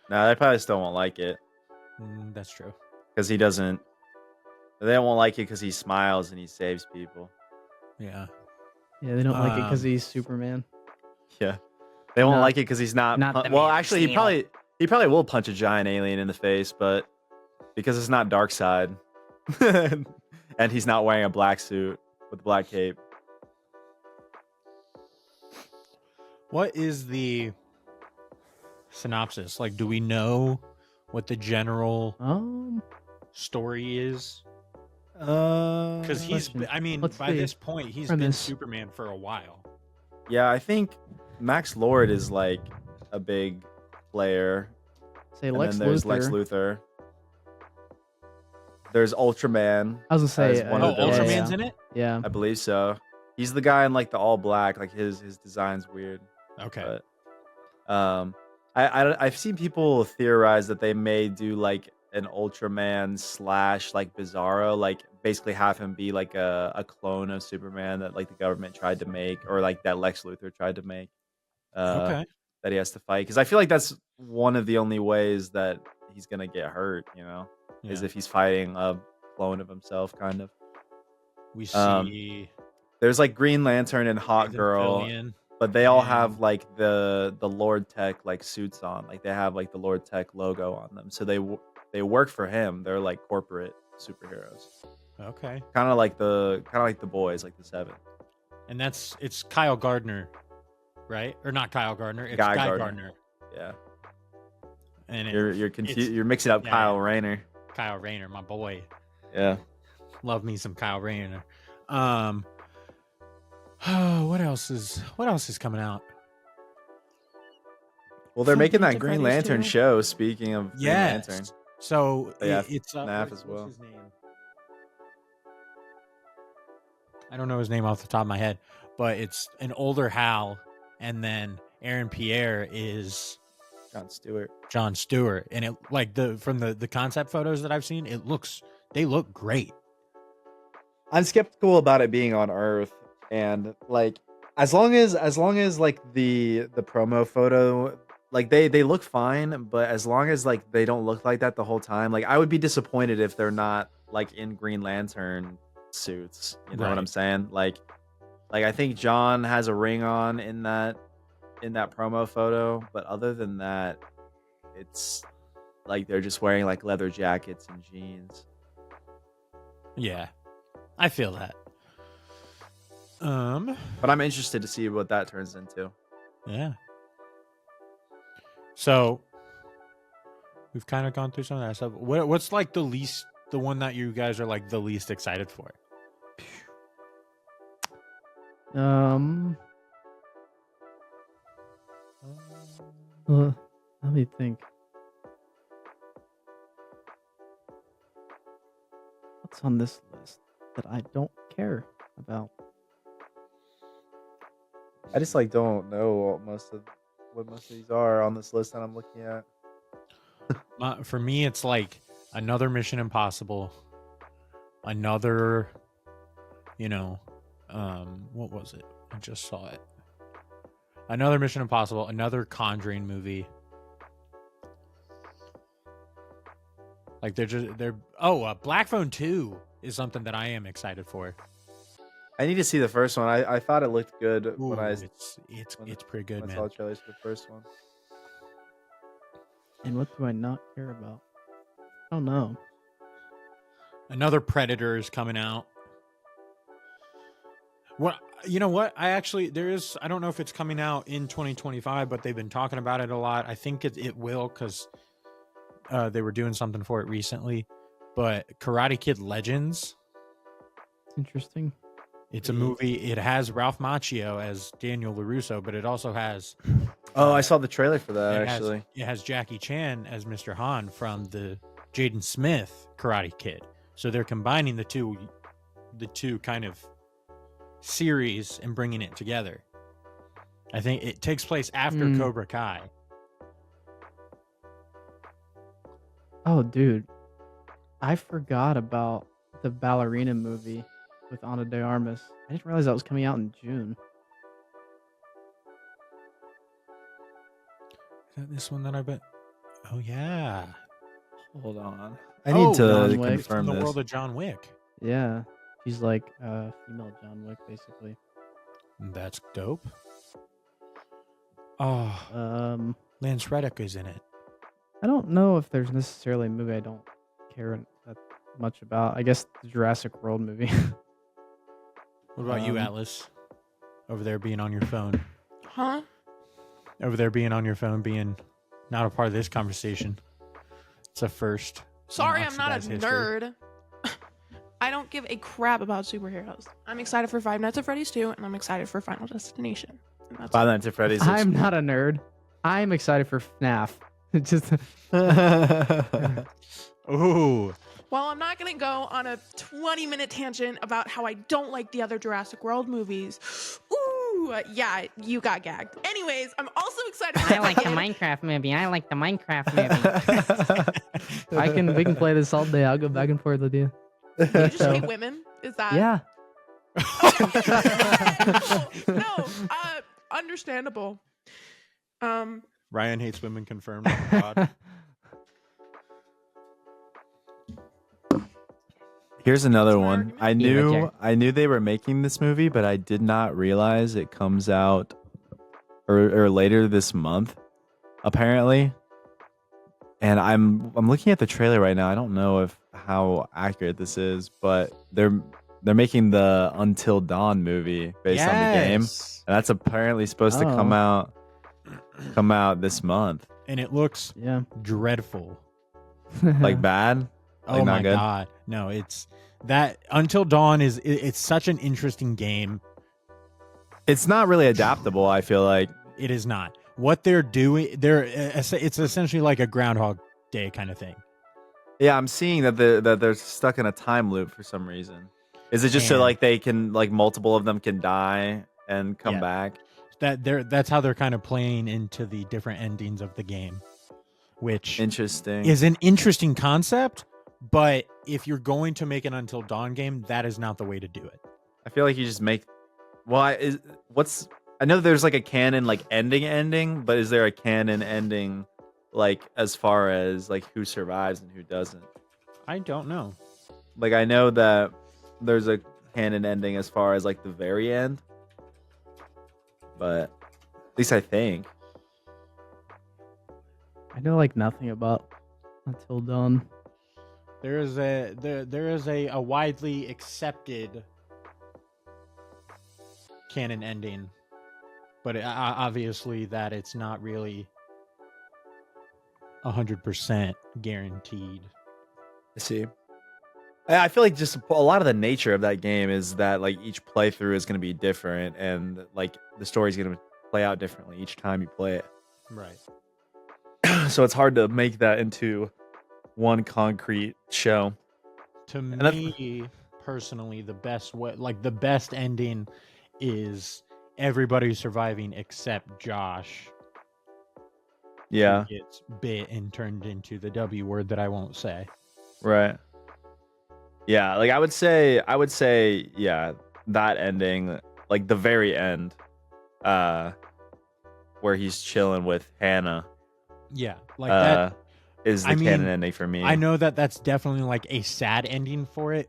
No, they probably still won't like it That's true. because he doesn't. They won't like it because he smiles and he saves people. Yeah. Yeah, they don't like it because Um, he's Superman. Yeah, they won't Not- like it because he's not. not the well, Man of actually, he Steel. probably will punch a giant alien in the face, but because it's not Darkseid, and he's not wearing a black suit with a black cape. What is the synopsis? Like, do we know what the general story is? Because he's, question. I mean, Let's by see. this point, he's been Premise. Superman for a while. Yeah, I think Max Lord is like a big player Say And Lex then there's Luthor. Lex Luthor. There's Ultraman. I was gonna say as one of the Ultraman's villains. in it. Yeah. I believe so. He's the guy in like the all black. Like his design's weird. Okay. But I've seen people theorize that they may do like an Ultraman / like Bizarro, like basically have him be like a clone of Superman that like the government tried to make, or like that Lex Luthor tried to make. Okay. That he has to fight, because I feel like that's one of the only ways that he's gonna get hurt. Is Yeah. if he's fighting a clone of himself, kind of. We Um, see There's like Green Lantern and Hawk Nathan Girl, Fillion. but they all and- have like the Lord Tech like suits on. Like they have like the Lord Tech logo on them, so they work for him. They're like corporate superheroes, Okay. kind of like the boys, like the Seven. And it's Kyle Gardner, right? Or not Kyle Gardner. It's Guy Guy Gardner. Gardner. Yeah, And you're confused. You're mixing up yeah, Kyle yeah. Rayner. Kyle Rayner, my boy. Yeah. Love me some Kyle Rayner. What else is coming out? Well, they're Five making Nights that at Green Freddy's Lantern 2. show. Speaking of Green Yes. Lantern, So Yeah, it's FNAF what's as well. his name? I don't know his name off the top of my head, but it's an older Hal, and then Aaron Pierre is Jon Stewart. John Stewart, and it like from the concept photos that I've seen, they look great. I'm skeptical about it being on Earth, and like as long as like the promo photo, like they look fine, but as long as like they don't look like that the whole time, like I would be disappointed if they're not like in Green Lantern suits. You know what I'm Right. saying? Like I think John has a ring on in that promo photo, but other than that, it's like they're just wearing like leather jackets and jeans. Yeah, I feel that. But I'm interested to see what that turns into. Yeah. So we've kind of gone through some of that stuff. What's like the one that you guys are like the least excited for? Let me think. What's on this list that I don't care about? I just like don't know what most of these are on this list that I'm looking at. For me, it's like another Mission Impossible, another, what was it? I just saw it. Another Mission Impossible, another Conjuring movie. Like Black Phone 2 is something that I am excited for. I need to see the first one. I thought it looked good when Ooh, I it's pretty good, when I man. saw the trailers for the first one. And what do I not care about? I don't know. Another Predator is coming out. What you know what? I don't know if it's coming out in 2025, but they've been talking about it a lot. I think it will, because they were doing something for it recently. But Karate Kid Legends, Interesting. it's a movie. It has Ralph Macchio as Daniel LaRusso, but it also has Oh, I saw the trailer for that it actually. has Jackie Chan as Mr. Han from the Jaden Smith Karate Kid. So they're combining the two kind of series and bringing it together. I think it takes place after Cobra Kai. Oh, dude. I forgot about the ballerina movie with Ana de Armas. I didn't realize that was coming out in June. Is that this one that I bet? Oh yeah, Hold on. I need John to Wick. it's from confirm the this. world of John Wick. Yeah. She's like female John Wick, basically. That's dope. Oh, Lance Reddick is in it. I don't know if there's necessarily a movie I don't care that much about. I guess the Jurassic World movie. What about you, Um, Atlas? Over there being on your phone. Huh? Over there being on your phone, being not a part of this conversation. It's a first. in Sorry, I'm not a Oxidized history. nerd. I don't give a crap about superheroes. I'm excited for Five Nights at Freddy's 2, and I'm excited for Final Destination. And that's Five Nights at Freddy's. I'm not a nerd. I'm excited for FNAF Just Ooh, Well, I'm not going to go on a 20-minute tangent about how I don't like the other Jurassic World movies. Ooh, yeah, you got gagged. Anyways, I'm also excited. I like the Minecraft movie. I like the Minecraft movie. we can play this all day. I'll go back and forth with you. You just hate women? Is that? Yeah. No, understandable. Ryan hates women confirmed on the pod. Here's another That's my one. argument. I knew they were making this movie, but I did not realize it comes out or later this month, apparently. And I'm looking at the trailer right now. I don't know if how accurate this is, but they're making the Until Dawn movie based on the game. Yes. And that's apparently supposed to come out this month. And it looks Yeah. dreadful. Like bad? Like Oh not my good? god. No, it's that Until Dawn it's such an interesting game. It's not really adaptable, I feel like. It is not. What they're doing, it's essentially like a Groundhog Day kind of thing. Yeah, I'm seeing that they're stuck in a time loop for some reason. Is it just so And- like they can like multiple of them can die and come Yeah. back? That's how they're kind of playing into the different endings of the game, which Interesting. is an interesting concept. But if you're going to make an Until Dawn game, that is not the way to do it. I feel like you just make. Well, I know there's like a canon like ending, but is there a canon ending like as far as like who survives and who doesn't? I don't know. Like I know that there's a canon ending as far as like the very end, but at least I think. I know like nothing about Until Dawn. There is a widely accepted canon ending, but obviously that it's not really 100% guaranteed. I see. I feel like just a lot of the nature of that game is that like each playthrough is going to be different, and like the story is going to play out differently each time you play it. Right. So it's hard to make that into one concrete show. To that's- me personally, the best ending is everybody surviving except Josh. Yeah, Who gets bit and turned into the W word that I won't say. right. Yeah, like I would say, yeah, that ending, like the very end, where he's chilling with Hannah, Yeah, like that. is the I canon mean, ending for me. I know that that's definitely like a sad ending for it,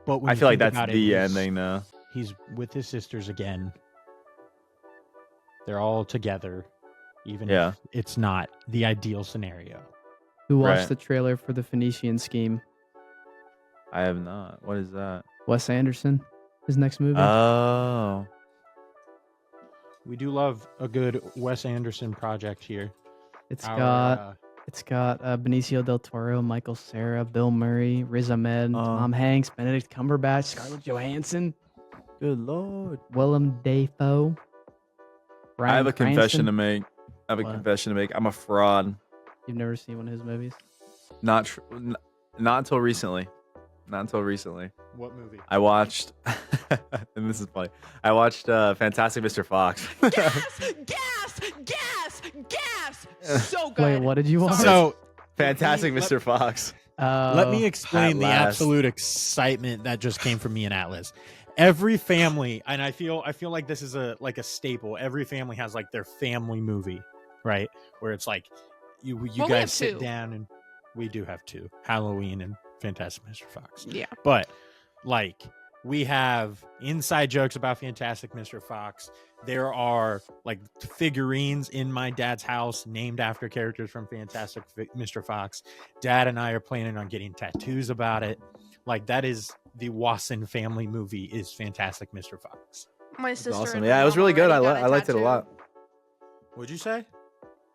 but when I you feel like think that's about it, the he's- ending though. He's with his sisters again. They're all together, even Yeah. if it's not the ideal scenario. Who watched Right. the trailer for the Phoenician Scheme? I have not. What is that? Wes Anderson, his next movie. Oh, We do love a good Wes Anderson project here. it's Our, got Benicio del Toro, Michael Cera, Bill Murray, Riz Ahmed, Tom Hanks, Benedict Cumberbatch, Scarlett Johansson, good lord. Willem Dafoe. I have a confession to Cranston. make. What? I'm a fraud. You've never seen one of his movies? Not until recently. Not until recently. what movie? I watched, and this is funny. I watched Fantastic Mr. Fox. Gas! So good. Wait, what did you watch? So Fantastic let- Mr. Fox. let me explain At the last. absolute excitement that just came from me and Atlas. Every family, and I feel like this is a staple. Every family has like their family movie, right? Where it's like you Well, we guys have sit two. down, and we do have two: Halloween and Fantastic Mr. Fox. Yeah. But like we have inside jokes about Fantastic Mr. Fox. There are like figurines in my dad's house named after characters from Fantastic Mr. Fox. Dad and I are planning on getting tattoos about it. Like that is the Wasson family movie is Fantastic Mr. Fox. My That's sister. awesome. and Yeah, my it was mom really good. already I got a liked it a tattoo. lot. What'd you say?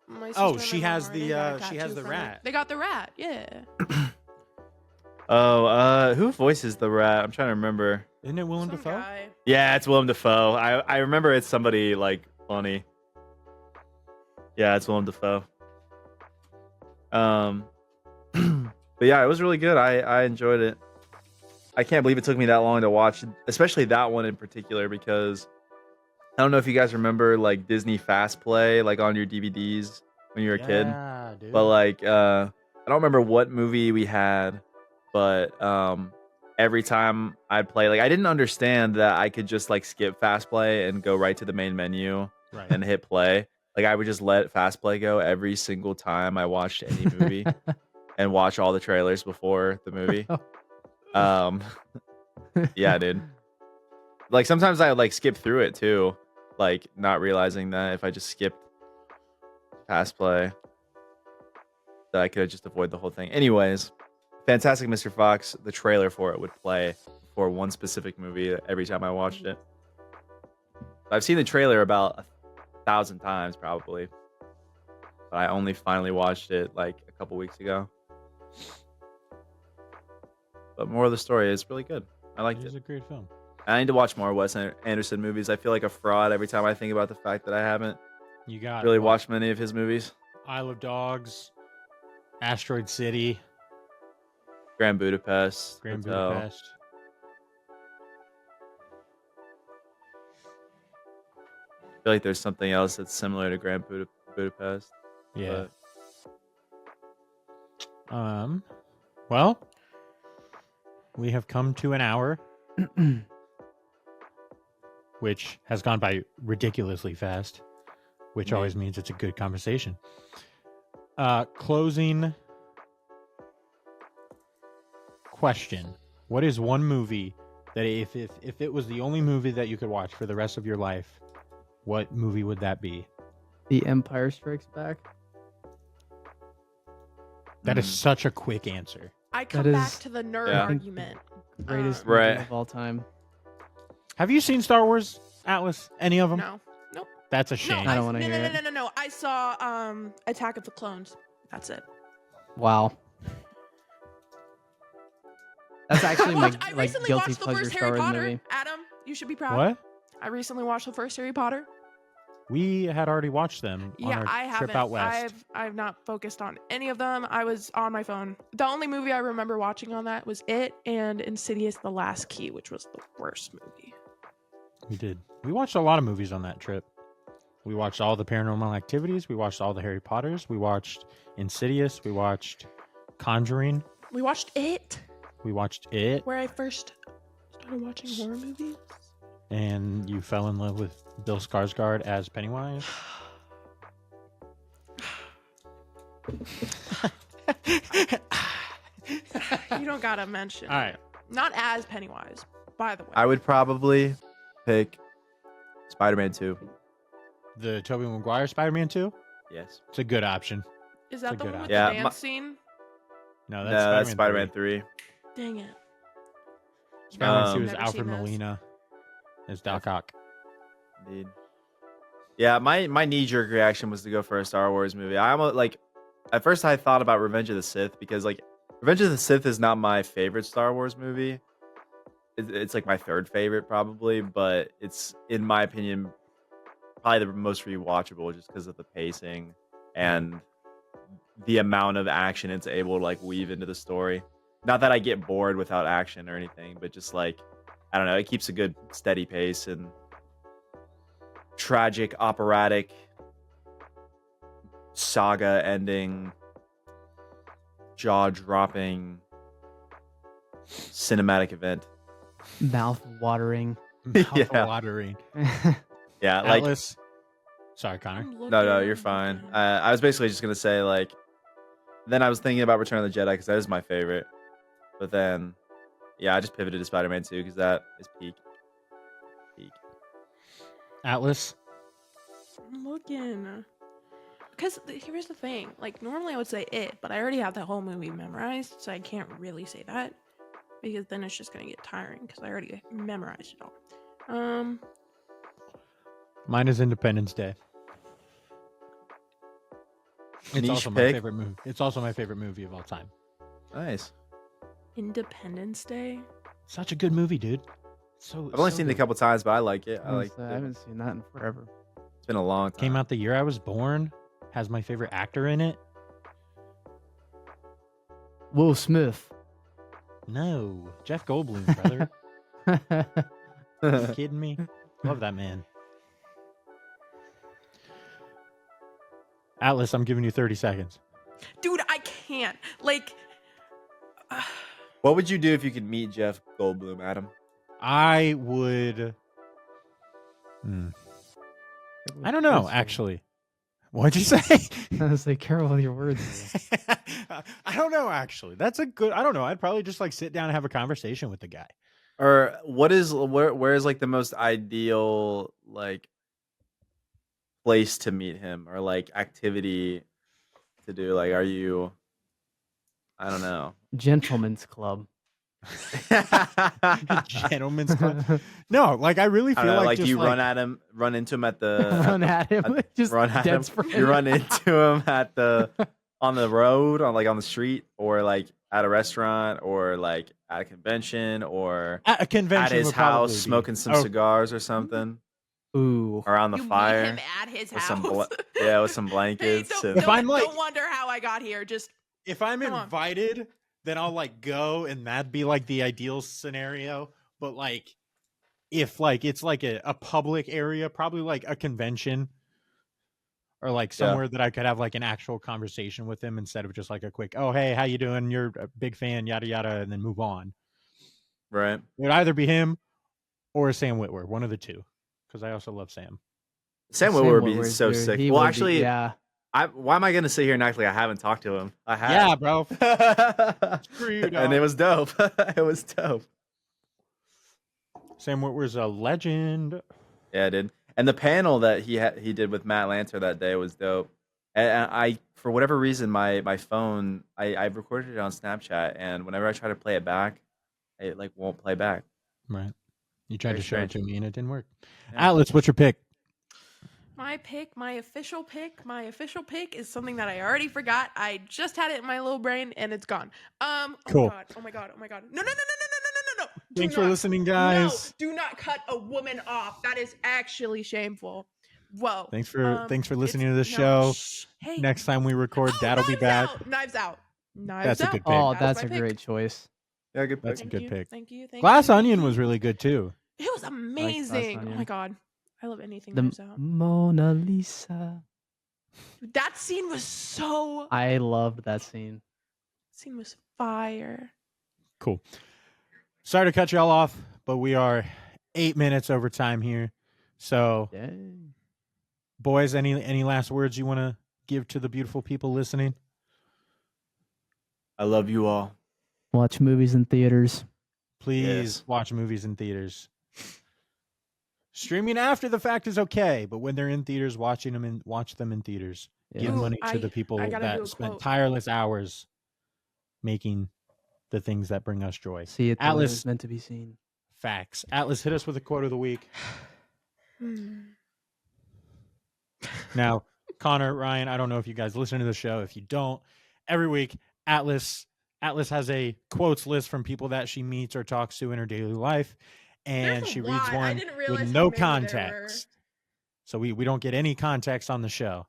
My sister Oh, and she my mom has already the, got a she has tattoo the from it. rat. They got the rat. Yeah. Oh, who voices the rat? I'm trying to remember. Isn't it Willem Some Dafoe? guy. Yeah, it's Willem Dafoe. I remember it's somebody like funny. Yeah, it's Willem Dafoe. Um, but yeah, it was really good. I enjoyed it. I can't believe it took me that long to watch, especially that one in particular, because I don't know if you guys remember like Disney Fast Play, like on your DVDs when you were a kid. Yeah, dude. But like, I don't remember what movie we had, but every time I'd play, like I didn't understand that I could just like skip Fast Play and go right to the main menu right. and hit play. Like I would just let Fast Play go every single time I watched any movie and watch all the trailers before the movie. Yeah, dude. Like sometimes I would like skip through it too, like not realizing that if I just skipped Fast Play, that I could just avoid the whole thing. Anyways, Fantastic Mr. Fox, the trailer for it would play for one specific movie every time I watched it. I've seen the trailer about 1,000 times probably, but I only finally watched it like a couple weeks ago. But more of the story is really good. I liked It is it. a great film. I need to watch more Wes Anderson movies. I feel like a fraud every time I think about the fact that I haven't You got really what, watched many of his movies. Isle of Dogs, Asteroid City, Grand Budapest. Grand Hotel. Budapest. I feel like there's something else that's similar to Grand Budapest. Yeah. But Well, we have come to an hour, which has gone by ridiculously fast, which Yeah. always means it's a good conversation. Closing question. What is one movie that if it was the only movie that you could watch for the rest of your life, what movie would that be? The Empire Strikes Back. That is such a quick answer. I come That back is- to the nerd Yeah. argument. Greatest Right. movie of all time. Have you seen Star Wars Atlas? Any of them? No. Nope. That's a No, shame. I don't wanna no, hear no, it. no, no, no, no. I saw Attack of the Clones. That's it. Wow. That's actually my I like recently guilty watched the pleasure first Star Harry Wars Potter. movie. Adam, you should be proud. What? I recently watched the first Harry Potter. We had already watched them on Yeah, our I trip haven't. out west. I've not focused on any of them. I was on my phone. The only movie I remember watching on that was It and Insidious: The Last Key, which was the worst movie. We did. We watched a lot of movies on that trip. We watched all the Paranormal Activities. We watched all the Harry Potters. We watched Insidious. We watched Conjuring. We watched It, We watched It. where I first started watching horror movies. And you fell in love with Bill Skarsgård as Pennywise. You don't gotta mention. All right. Not as Pennywise, by the way. I would probably pick Spider-Man 2. The Tobey Maguire Spider-Man 2? Yes. It's a good option. Is that It's a the good one with option. the Yeah, dance scene? No, No, that's that's Spider-Man Spider-Man 3. 3. Dang it. Spider-Man 2 Um, is Never Alfred seen this. Molina as Doc Ock. Indeed. Yeah, my knee-jerk reaction was to go for a Star Wars movie. I almost like at first I thought about Revenge of the Sith because like Revenge of the Sith is not my favorite Star Wars movie. It's like my third favorite probably, but it's in my opinion probably the most rewatchable just because of the pacing and the amount of action it's able to like weave into the story. Not that I get bored without action or anything, but just like I don't know, it keeps a good steady pace and tragic, operatic, saga ending, jaw-dropping cinematic event. Mouth watering. Yeah. Watering. Yeah, like Atlas. Sorry, Connor. I'm no, looking, you're fine. looking. I was basically just gonna say like, then I was thinking about Return of the Jedi because that is my favorite, but then, yeah, I just pivoted to Spider-Man 2 because that is peak. Atlas. I'm looking. Because here's the thing. Like, normally I would say It, but I already have the whole movie memorized, so I can't really say that. Because then it's just going to get tiring, because I already memorized it all. Mine is Independence Day. It's Niche also my pick. favorite movie. It's also my favorite movie of all time. Nice. Independence Day? Such a good movie, dude. So I've only so seen it a good. couple times, but I like it. I like I it. haven't seen that in forever. It's been a long time. Came out the year I was born. Has my favorite actor in it. Will Smith. No, Jeff Goldblum, brother. You kidding me? Love that man. Atlas, I'm giving you 30 seconds. Dude, I can't. Like, What would you do if you could meet Jeff Goldblum, Adam? I would. I don't know, actually. What'd you say? I was like, careful with your words. I don't know, actually. That's a good. I don't know. I'd probably just like sit down and have a conversation with the guy. Or where is like the most ideal like place to meet him, or like activity to do? Like, are you? I don't know. Gentleman's club. Gentleman's club. No, like I really I feel don't know, like like just you like, run into him at the Run at him. Just run at dead him. sprint. You run into him at on the road, on the street, or like at a restaurant, or like at a convention, or at a convention at his would probably house be- smoking some Oh, cigars or something Ooh. around the you meet fire him at his with house. with some Hey, blankets. don't, and, If I'm like- don't wonder how I got here. Just If I'm Come on. invited, then I'll like go, and that'd be like the ideal scenario. But like, if like it's like a public area, probably like a convention, or like Yeah. somewhere that I could have like an actual conversation with him instead of just like a quick, "Oh hey, how you doing? You're a big fan, yada yada," and then move on. right. It would either be him or Sam Witwer, one of the two, because I also love Sam. Sam Witwer would be Witwer's so dude. sick. He Well, would be- actually, yeah. why am I going to sit here and act like I haven't talked to him? I have. Yeah, bro. Screw you, And dog. it was dope. It was dope. Sam Witwer's a legend. Yeah, dude. And the panel that he did with Matt Lanter that day was dope. And I, for whatever reason, my phone, I recorded it on Snapchat, and whenever I try to play it back, it like won't play back. Right. You tried Very to show it strange. to me and it didn't work. Yeah. Atlas, what's your pick? my official pick is something that I already forgot. I just had it in my little brain and it's gone. Cool. Oh my god. No. Do Thanks for not- listening, guys. No, do not cut a woman off. That is actually shameful. Whoa. Thanks for listening to it's- this no, show. shh. Hey. Next time we record, Oh, Dad'll be Knives back. Out. Knives Out. That's a good pick. Oh, That was that's my a pick. great choice. Yeah, good pick. That's a Thank good you, pick. Thank you. Glass thank Onion you. was really good too. It was amazing. Oh my Onion. god. I love anything The Knives Out. Mona Lisa. That scene was so I loved that scene. scene was fire. Cool. Sorry to cut y'all off, but we are 8 minutes over time here. So, Dang. boys, any last words you want to give to the beautiful people listening? I love you all. Watch movies in theaters. Please Yes. watch movies in theaters. Streaming after the fact is okay, but when they're in theaters, watch them in theaters. Yeah. Give Ooh, money to I- the people I gotta do that a spent quote. tireless hours making the things that bring us joy. See it the way Atlas- it's meant to be seen. Facts. Atlas, hit us with a quote of the week. Hmm. Now, Connor, Ryan, I don't know if you guys listen to the show. If you don't, every week Atlas has a quotes list from people that she meets or talks to in her daily life, and There's a she reads lot. I one didn't realize with how no many there were. context. So we don't get any context on the show.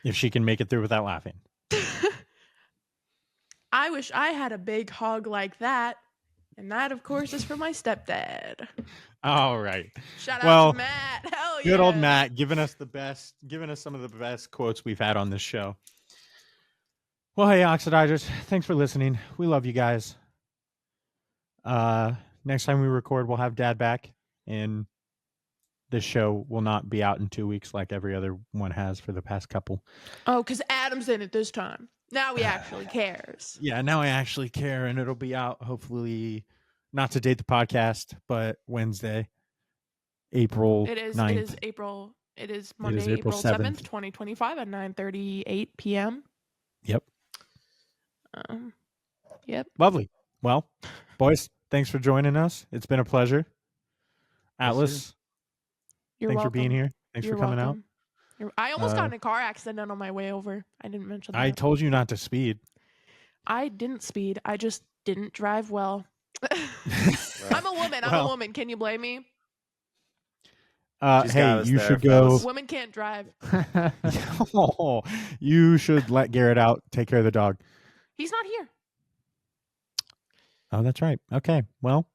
If she can make it through without laughing. I wish I had a big hog like that. And that, of course, is for my stepdad. All right. Shout out Well, to Matt. Hell yeah. Good old Matt giving us some of the best quotes we've had on this show. Well, hey, Oxidizers, thanks for listening. We love you guys. Next time we record, we'll have Dad back, and this show will not be out in 2 weeks like every other one has for the past couple. Oh, because Adam's in it this time. Now he actually cares. Yeah, now I actually care, and it'll be out hopefully not to date the podcast, but Wednesday, April It is 9th. it is April. It is Monday, April April 7th, 7th. 2025 at 9:38 p.m. Yep. Yep. Lovely. Well, boys, thanks for joining us. It's been a pleasure. Atlas, You're thanks welcome. for being here. Thanks You're for coming welcome. I almost got Uh, in a car accident on my way over. I didn't mention out. that. I told you not to speed. I didn't speed. I just didn't drive well. I'm a woman. I'm Well- a woman. Can you blame me? She's got hey, us you there, should go. fellas. Women can't drive. Oh, you should let Garrett out. Take care of the dog. He's not here. Oh, that's right. Okay. Well,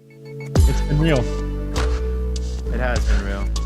it's been real. It has been real.